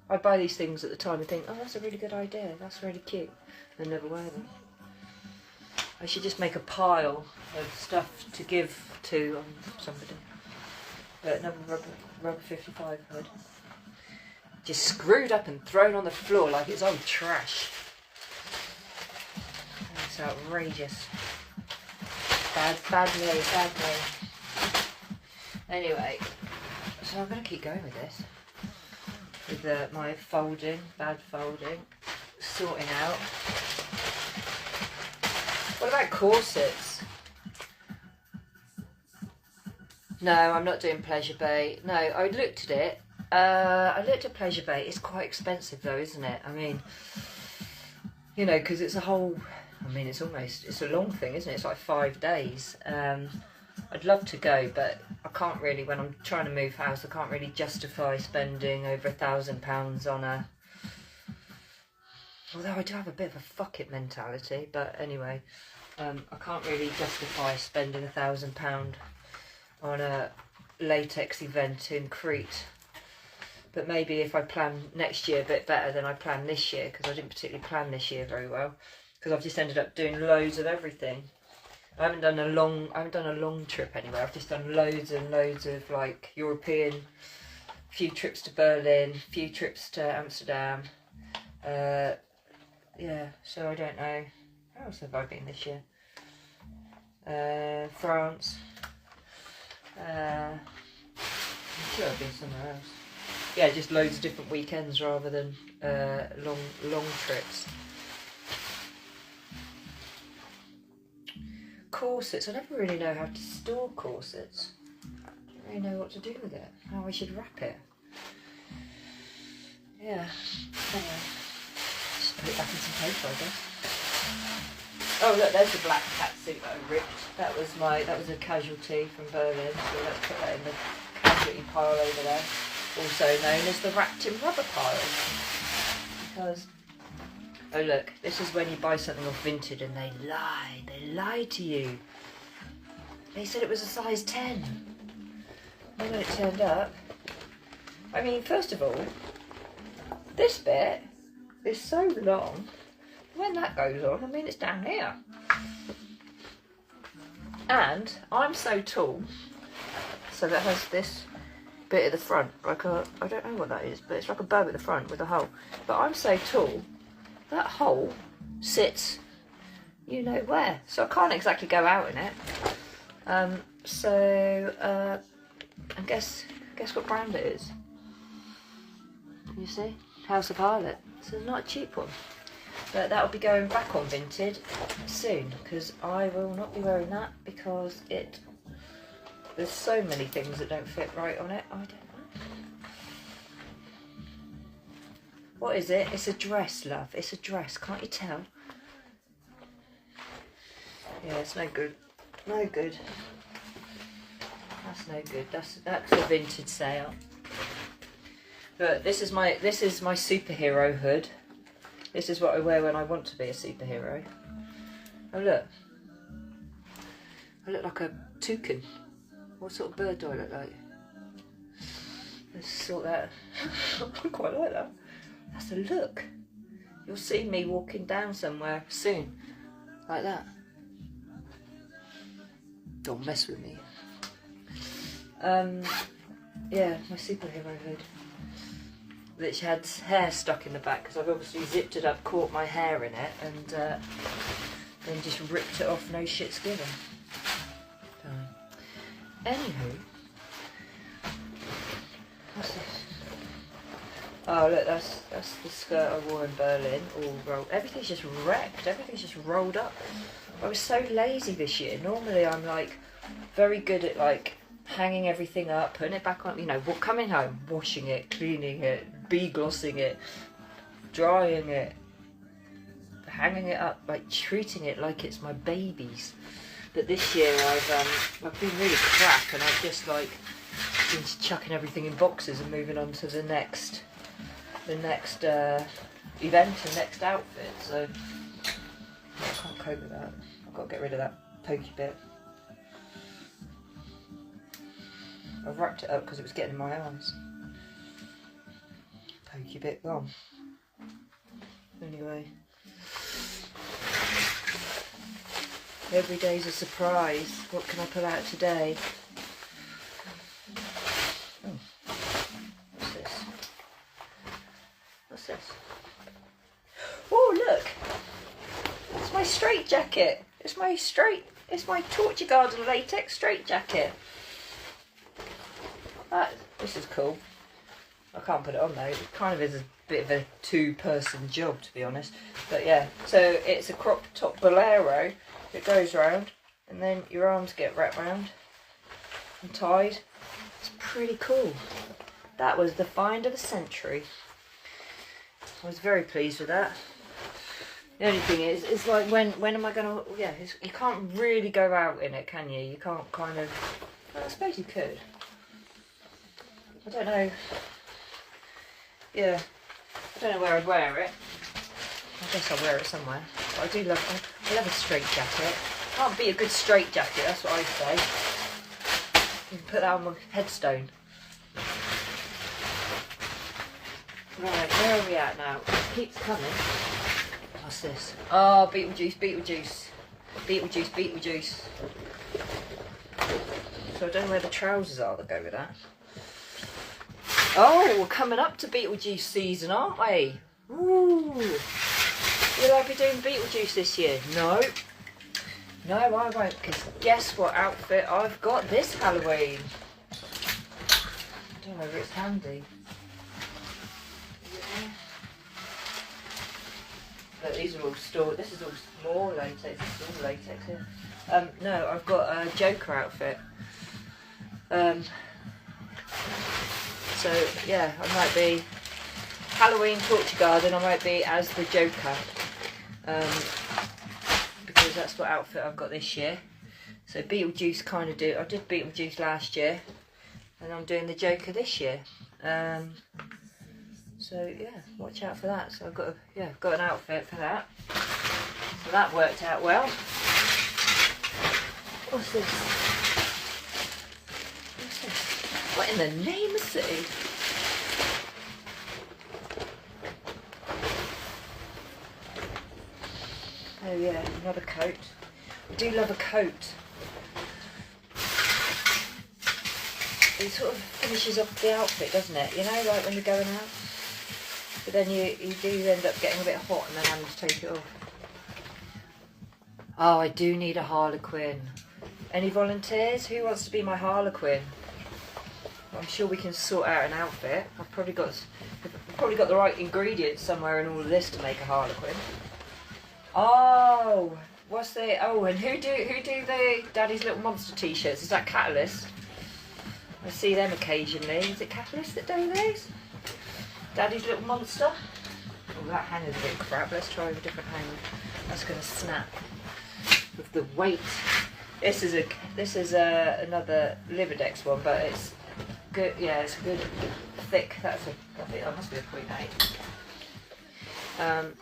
I buy these things at the time and think, oh, that's a really good idea, that's really cute, and never wear them. I should just make a pile of stuff to give to somebody. Another rubber 55 hood. Just screwed up and thrown on the floor like it's old trash. That's outrageous. Bad me. Anyway, so I'm going to keep going with this. With my bad folding, sorting out. What about corsets? No, I'm not doing Pleasure Bay. No, I looked at it. I looked at Pleasure Bay. It's quite expensive though, isn't it? I mean, you know, because it's a whole, I mean, it's a long thing, isn't it? It's like 5 days. I'd love to go, but I can't really, when I'm trying to move house, I can't really justify spending over £1,000 on a, although I do have a bit of a fuck it mentality, but anyway, I can't really justify spending £1,000 on a latex event in Crete. But maybe if I plan next year a bit better than I planned this year, because I didn't particularly plan this year very well, because I've just ended up doing loads of everything. I haven't done a long trip anywhere. I've just done loads and loads of like European, few trips to Berlin, few trips to Amsterdam. Yeah, so I don't know. Where else have I been this year? France. I'm sure I've been somewhere else. Yeah, just loads of different weekends rather than long trips. Corsets. I never really know how to store corsets. I don't really know what to do with it. How I should wrap it. Yeah. Anyway. Just put it back in some paper, I guess. Oh look, there's the black catsuit that I ripped. That was a casualty from Berlin. So let's put that in the casualty pile over there. Also known as the wrapped in rubber pile. Because, oh look, this is when you buy something off Vinted and they lie to you. They said it was a size 10. And when it turned up, I mean, first of all, this bit is so long. When that goes on, I mean, it's down here. And I'm so tall, so that has this bit at the front, like a, I don't know what that is, but it's like a bow at the front with a hole. But I'm so tall, that hole sits, you know where, so I can't exactly go out in it. And guess what brand it is? You see, House of Harlot. So it's not a cheap one. But that'll be going back on Vinted soon, because I will not be wearing that because there's so many things that don't fit right on it. I don't know. What is it? It's a dress, love. It's a dress. Can't you tell? Yeah, it's no good. No good. That's no good. That's a Vinted sale. But this is my superhero hood. This is what I wear when I want to be a superhero. Oh look. I look like a toucan. What sort of bird do I look like? Let's sort that. I quite like that. That's a look. You'll see me walking down somewhere soon. Like that. Don't mess with me. Yeah, my superhero hood. Which had hair stuck in the back because I've obviously zipped it up, caught my hair in it, and then just ripped it off. No shits given. Anywho, what's this? Oh look, that's the skirt I wore in Berlin. All rolled. Everything's just wrecked. Everything's just rolled up. I was so lazy this year. Normally I'm like very good at like hanging everything up, putting it back on, you know, coming home, washing it, cleaning it, glossing it, drying it, hanging it up, like treating it like it's my baby's. But this year I've been really crap, and I've just like been chucking everything in boxes and moving on to the next event and next outfit. So I can't cope with that. I've got to get rid of that pokey bit. I've wrapped it up because it was getting in my eyes. Pokey bit gone. Anyway. Every day's a surprise. What can I pull out today? Oh. What's this? What's this? Oh, look! It's my straight jacket. It's my Torture Garden latex straight jacket. This is cool. I can't put it on though. It kind of is a bit of a two-person job, to be honest. But yeah, so it's a crop top bolero. It goes round, and then your arms get wrapped round and tied. It's pretty cool. That was the find of the century. I was very pleased with that. The only thing is, it's like when am I gonna? Yeah, you can't really go out in it, can you? You can't kind of. Well, I suppose you could. I don't know. Yeah, I don't know where I'd wear it. I guess I'll wear it somewhere. But I do love. I love a straight jacket. Can't beat a good straight jacket. That's what I say. You can put that on my headstone. Right, where are we at now? It keeps coming. What's this? Oh, Beetlejuice, Beetlejuice. Beetlejuice, Beetlejuice. So I don't know where the trousers are that go with that. Oh, we're coming up to Beetlejuice season, aren't we? Ooh. Will I be doing Beetlejuice this year? No. No, I won't, because guess what outfit I've got this Halloween? I don't know if it's handy. Yeah. But these are all stored. This is all more latex. This is all latex here. No, I've got a Joker outfit. So yeah, I might be Halloween Torture Garden. I might be as the Joker, because that's what outfit I've got this year. So Beetlejuice kind of I did Beetlejuice last year, and I'm doing the Joker this year. So yeah, watch out for that. So I've got got an outfit for that. So that worked out well. What's this? What's this? What in the name of the city? Oh yeah, another coat. I do love a coat. It sort of finishes off the outfit, doesn't it? You know, like when you're going out. But then you do end up getting a bit hot and then having to take it off. Oh, I do need a Harlequin. Any volunteers? Who wants to be my Harlequin? I'm sure we can sort out an outfit. I've probably got the right ingredients somewhere in all of this to make a Harlequin. Oh, what's the? Oh, and who do the Daddy's Little Monster t-shirts? Is that Catalyst? I see them occasionally. Is it Catalyst that do those? Daddy's Little Monster. Oh, that hanger's a bit crap. Let's try a different hanger. That's going to snap with the weight. This is another Libidex one, but it's good. Yeah, it's good, thick. That must be a 0.8.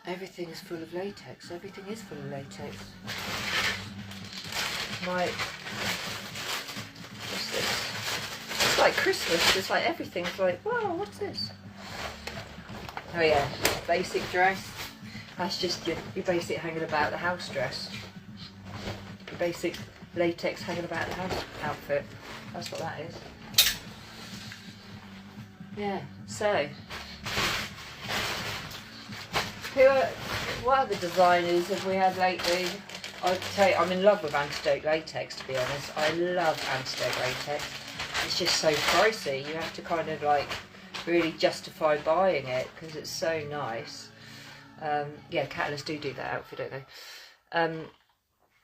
Everything is full of latex. Everything is full of latex. What's this? It's like Christmas. It's like everything's like, whoa, what's this? Oh yeah, basic dress. That's just your basic hanging about the house dress. Your basic latex hanging about the house outfit. That's what that is. Yeah, so. What other designers have we had lately? I'll tell you, I'm in love with antidote latex, to be honest. I love antidote latex. It's just so pricey. You have to kind of like really justify buying it because it's so nice. Yeah, Catalyst do that outfit, don't they?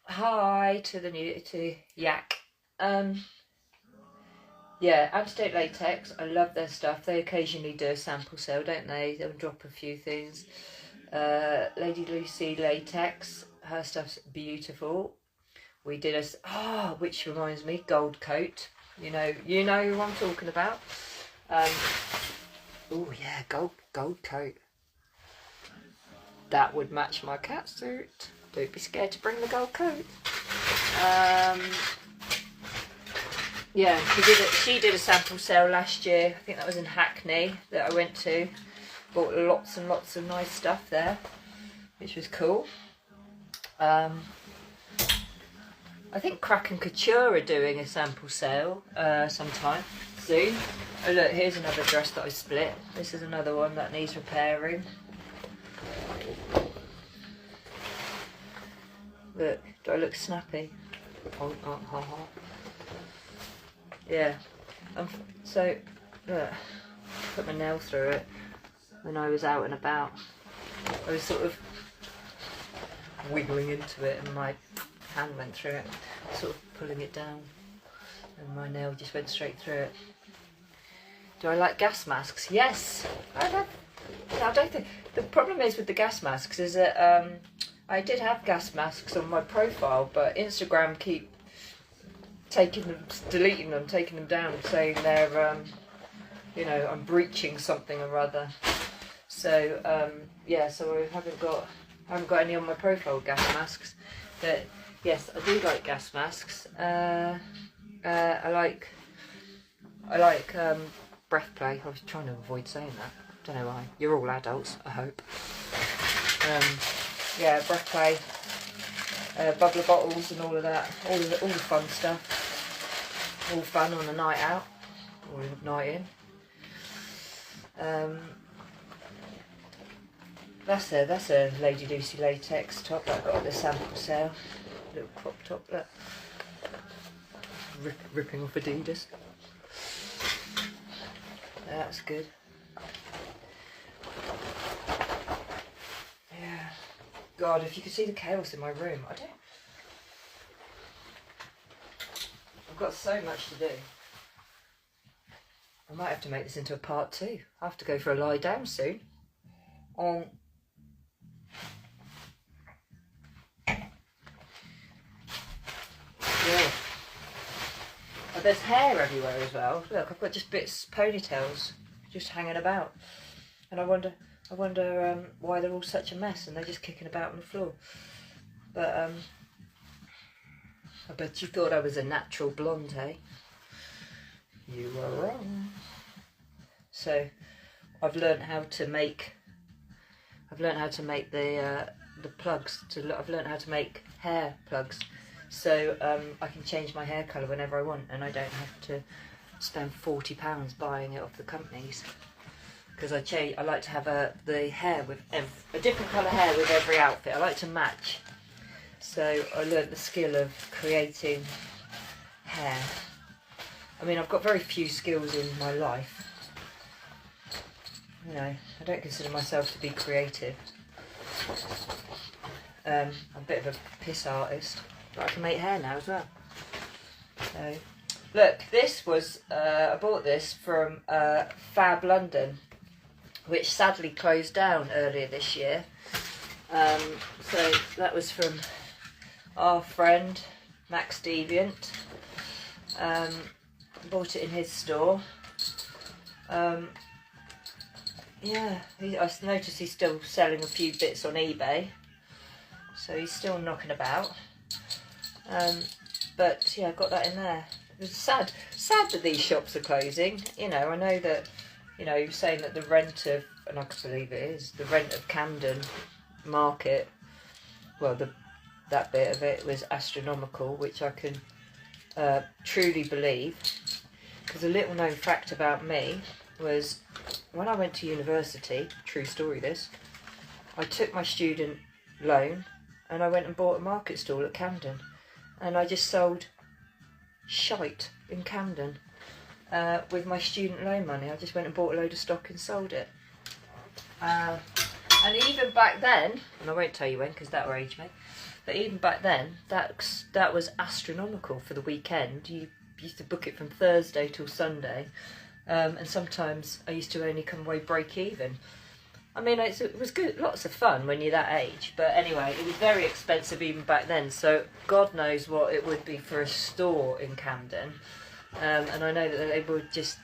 Hi to Yak. Yeah, antidote latex. I love their stuff. They occasionally do a sample sale, don't they? They'll drop a few things. Lady Lucy latex. Her stuff's beautiful. We did which reminds me, gold coat. You know who I'm talking about. Oh yeah, gold coat. That would match my cat suit. Don't be scared to bring the gold coat. Yeah, she did a sample sale last year. I think that was in Hackney that I went to. Bought lots and lots of nice stuff there, which was cool. I think Kraken Couture are doing a sample sale sometime soon. Oh look, here's another dress that I split. This is another one that needs repairing. Look, do I look snappy? Oh. Yeah. So, look, put my nail through it when I was out and about. I was sort of wiggling into it and my hand went through it, sort of pulling it down. And my nail just went straight through it. Do I like gas masks? Yes. I don't think... The problem is with the gas masks is that I did have gas masks on my profile, but Instagram keep taking them, deleting them, taking them down, saying they're, you know, I'm breaching something or other. So, yeah, so I haven't got any on my profile, gas masks. But, yes, I do like gas masks. I like breath play. I was trying to avoid saying that. Don't know why. You're all adults, I hope. Yeah, breath play, bubbler bottles and all of that, all the fun stuff. All fun on a night out or a night in. That's a Lady Lucy latex top that I got at the sample sale. Little crop top, look. Ripping off Adidas. That's good. Yeah. God, if you could see the chaos in my room, I've got so much to do. I might have to make this into a part 2. I have to go for a lie down soon. Yeah. Oh, there's hair everywhere as well. Look, I've got just ponytails, just hanging about, and I wonder why they're all such a mess and they're just kicking about on the floor. But I bet you thought I was a natural blonde, hey? You were wrong. So I've learned how to make the plugs. I've learned how to make hair plugs. So I can change my hair colour whenever I want, and I don't have to spend £40 buying it off the companies. Because I like to have the hair with a different colour hair with every outfit. I like to match. So I learnt the skill of creating hair. I mean, I've got very few skills in my life. You know, I don't consider myself to be creative. I'm a bit of a piss artist. But I can make hair now as well. So, look, this was, I bought this from Fab London, which sadly closed down earlier this year. So that was from our friend, Max Deviant. Bought it in his store. Yeah, I noticed he's still selling a few bits on eBay. So he's still knocking about. But yeah, I got that in there. It was sad that these shops are closing. You know, I know that, you know, you're saying that the rent of, and I can believe it is, the rent of Camden Market, well, that bit of it was astronomical, which I can truly believe. Because a little known fact about me was when I went to university, true story this, I took my student loan and I went and bought a market stall at Camden. And I just sold shite in Camden with my student loan money. I just went and bought a load of stock and sold it. And even back then, and I won't tell you when because that will age me, but even back then, that was astronomical for the weekend. You used to book it from Thursday till Sunday, and sometimes I used to only come away break even. I mean, it was good, lots of fun when you're that age. But anyway, it was very expensive even back then. So God knows what it would be for a store in Camden. And I know that they would just,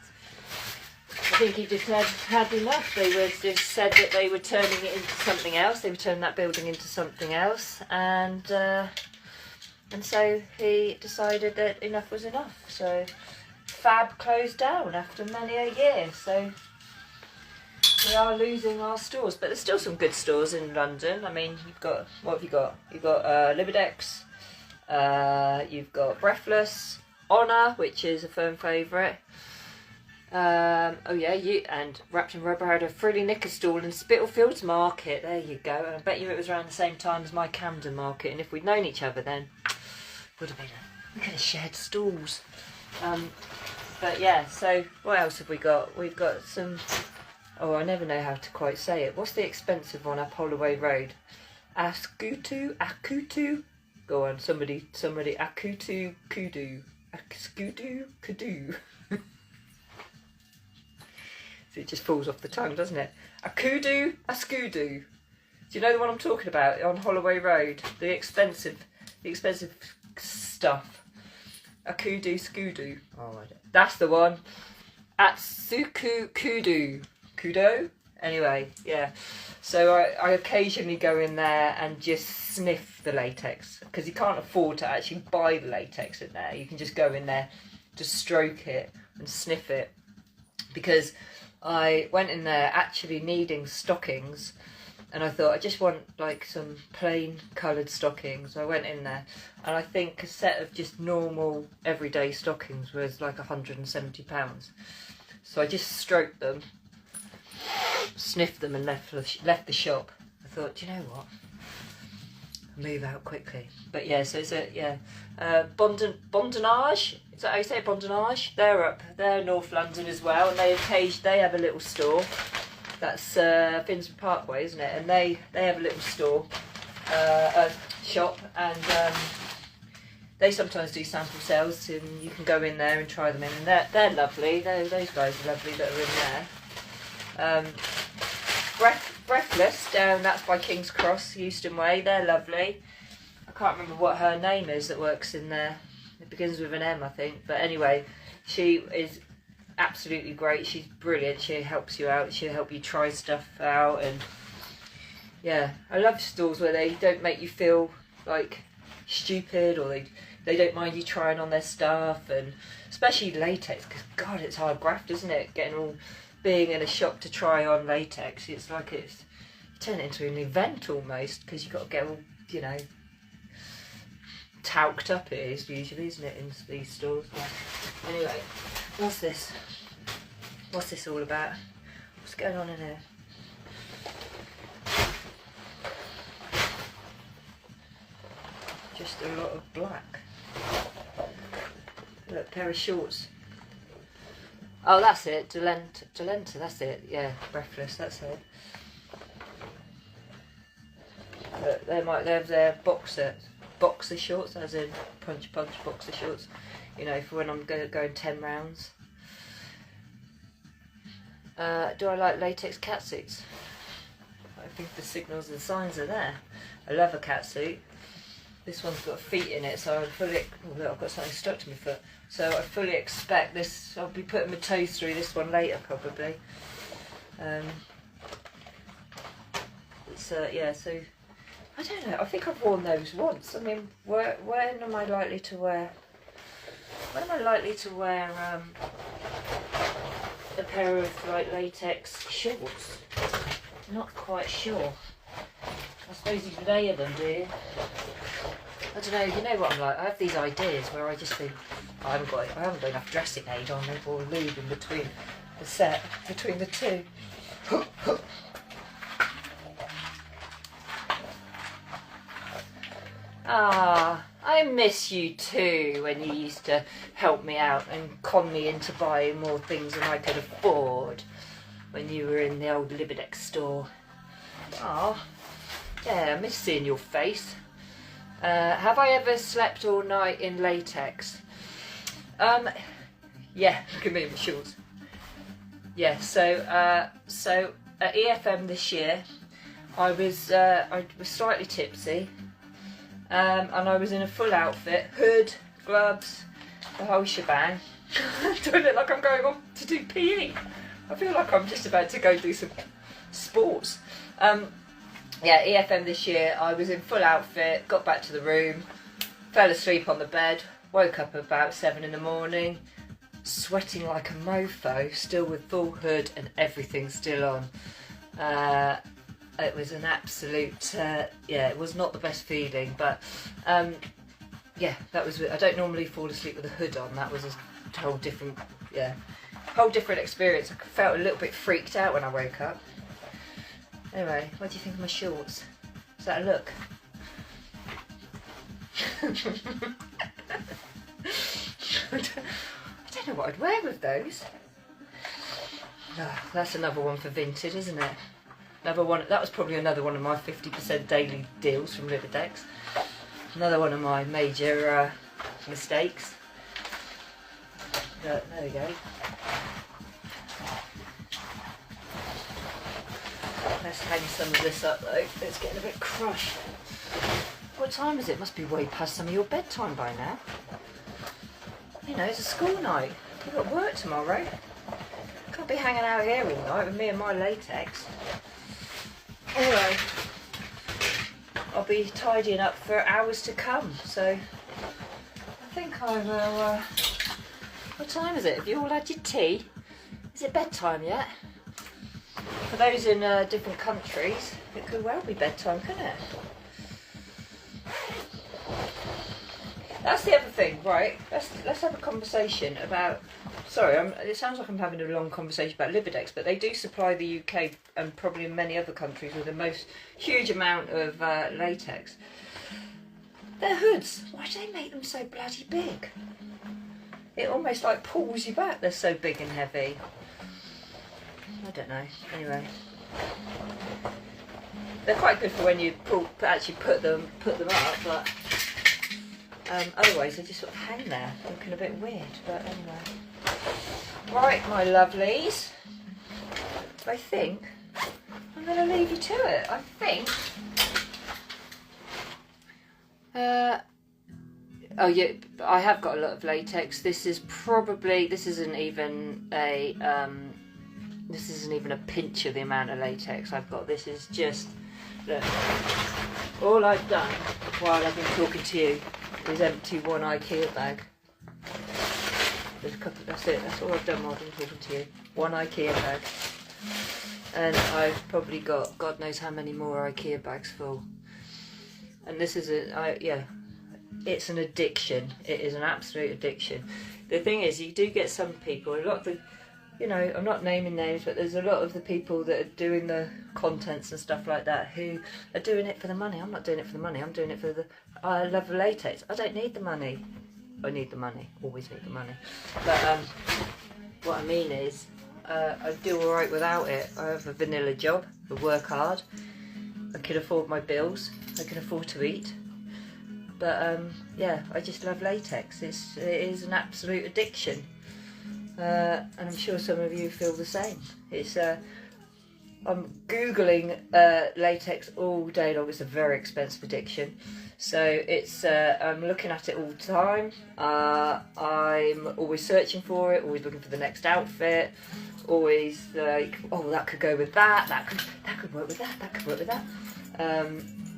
I think he just had enough. They were just said that they were turning it into something else. They were turning that building into something else. And so he decided that enough was enough. So Fab closed down after many a year. So we are losing our stores, but there's still some good stores in London. I mean, you've got, what have you got? You've got Libidex, you've got Breathless, Honour, which is a firm favourite. Oh yeah, and Wrapped in Rubber had a frilly knicker stall in Spitalfields Market. There you go. And I bet you it was around the same time as my Camden Market, and if we'd known each other then, we could have shared stalls. But yeah, so what else have we got? We've got some... Oh, I never know how to quite say it. What's the expensive one up Holloway Road? Akutu? Go on, somebody. Akutu Kudu. A skudoo kadoo. So it just falls off the tongue, doesn't it? A kudu, a skudoo. Do you know the one I'm talking about on Holloway Road? The expensive stuff. A kudu skudoo. Oh, that's the one. At Suku Kudu. Kudo? Anyway, yeah. So I occasionally go in there and just sniff the latex, because you can't afford to actually buy the latex in there. You can just go in there, just stroke it and sniff it. Because I went in there actually needing stockings, and I thought I just want like some plain coloured stockings. I went in there and I think a set of just normal everyday stockings was like £170. So I just stroked them, sniffed them and left the shop. I thought, do you know what? I'll move out quickly. But yeah, so it's Bondonage. Is that how you say it? Bondonage? They're North London as well, and they have a little store. That's Finsbury Parkway, isn't it? And they have a little store, a shop, and they sometimes do sample sales, and you can go in there and try them in. And they're lovely. Those guys are lovely that are in there. Breathless that's by King's Cross, Euston Way. They're lovely. I can't remember what her name is that works in there. It begins with an M, I think. But anyway, she is absolutely great. She's brilliant. She helps you out. She'll help you try stuff out. And yeah, I love stores where they don't make you feel like stupid, or they don't mind you trying on their stuff, and especially latex, because God, it's hard graft, isn't it? Being in a shop to try on latex, it's like you turn it into an event almost, because you've got to get all, talked up it is usually, isn't it, in these stores. Yeah. Anyway, what's this all about? What's going on in here? Just a lot of black. Look, pair of shorts. Oh, that's it. Delenta, that's it. Yeah, Breathless, that's it. Look, they have their boxer shorts, as in punch boxer shorts. For when I'm going 10 rounds. Do I like latex catsuits? I think the signals and signs are there. I love a catsuit. This one's got feet in it, so look, I've got something stuck to my foot. So I fully expect this. I'll be putting my toes through this one later, probably. Yeah. So I don't know. I think I've worn those once. I mean, when am I likely to wear? When am I likely to wear a pair of latex shorts? Not quite sure. I suppose you layer them, do you? I don't know, you know what I'm like, I have these ideas where I just think, I haven't got enough dressing aid on me, or lube in between the two. I miss you too, when you used to help me out and con me into buying more things than I could afford, when you were in the old Libidex store. Yeah, I miss seeing your face. Have I ever slept all night in latex? Yeah, give me my shorts. Yeah, so at EFM this year, I was slightly tipsy, and I was in a full outfit, hood, gloves, the whole shebang. Do I look like I'm going off to do PE? I feel like I'm just about to go do some sports. Yeah, EFM this year, I was in full outfit, got back to the room, fell asleep on the bed, woke up about 7 in the morning, sweating like a mofo, still with full hood and everything still on. It was an absolute, it was not the best feeling, but yeah, that was, I don't normally fall asleep with a hood on. That was a whole different experience. I felt a little bit freaked out when I woke up. Anyway, what do you think of my shorts? Is that a look? I don't know what I'd wear with those. Oh, that's another one for Vinted, isn't it? Another one. That was probably another one of my 50% daily deals from Libidex. Another one of my major mistakes. But there we go. Let's hang some of this up though. It's getting a bit crushed. What time is it? Must be way past some of your bedtime by now. You know, it's a school night. You've got work tomorrow. Can't be hanging out here all night with me and my latex. Anyway, I'll be tidying up for hours to come, so I think I will... what time is it? Have you all had your tea? Is it bedtime yet? For those in different countries, it could well be bedtime, couldn't it? That's the other thing, right? Let's have a conversation about... Sorry, it sounds like I'm having a long conversation about Libidex, but they do supply the UK and probably in many other countries with the most huge amount of latex. Their hoods, why do they make them so bloody big? It almost like pulls you back, they're so big and heavy. I don't know, anyway. They're quite good for when you actually put them up, but otherwise they just sort of hang there, looking a bit weird, but anyway. Right, my lovelies, I think I'm going to leave you to it. I think oh yeah, I have got a lot of latex. This isn't even a pinch of the amount of latex I've got. This is just, look, all I've done while I've been talking to you is empty one IKEA bag. There's a couple, that's it, that's all I've done while I've been talking to you. One IKEA bag. And I've probably got God knows how many more IKEA bags full. And this is it's an addiction. It is an absolute addiction. The thing is, you do get some people, a lot of the, you know, I'm not naming names, but there's a lot of the people that are doing the contents and stuff like that who are doing it for the money. I'm not doing it for the money. I'm doing it for the... I love the latex. I don't need the money. I need the money. Always need the money. But what I mean is, I do all right without it. I have a vanilla job. I work hard. I can afford my bills. I can afford to eat. But yeah, I just love latex. It is an absolute addiction. And I'm sure some of you feel the same. It's I'm googling latex all day long. It's a very expensive addiction, so it's I'm looking at it all the time. I'm always searching for it, always looking for the next outfit, always like, oh, that could go with that, that could work with that, that could work with that,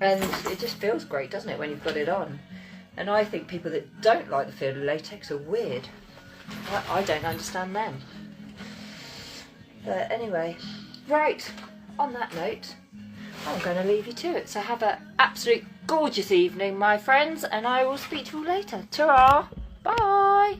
and it just feels great, doesn't it, when you've got it on? And I think people that don't like the feel of latex are weird. I don't understand them. But anyway, right, on that note, I'm going to leave you to it. So have an absolute gorgeous evening, my friends, and I will speak to you later. Ta-ra! Bye!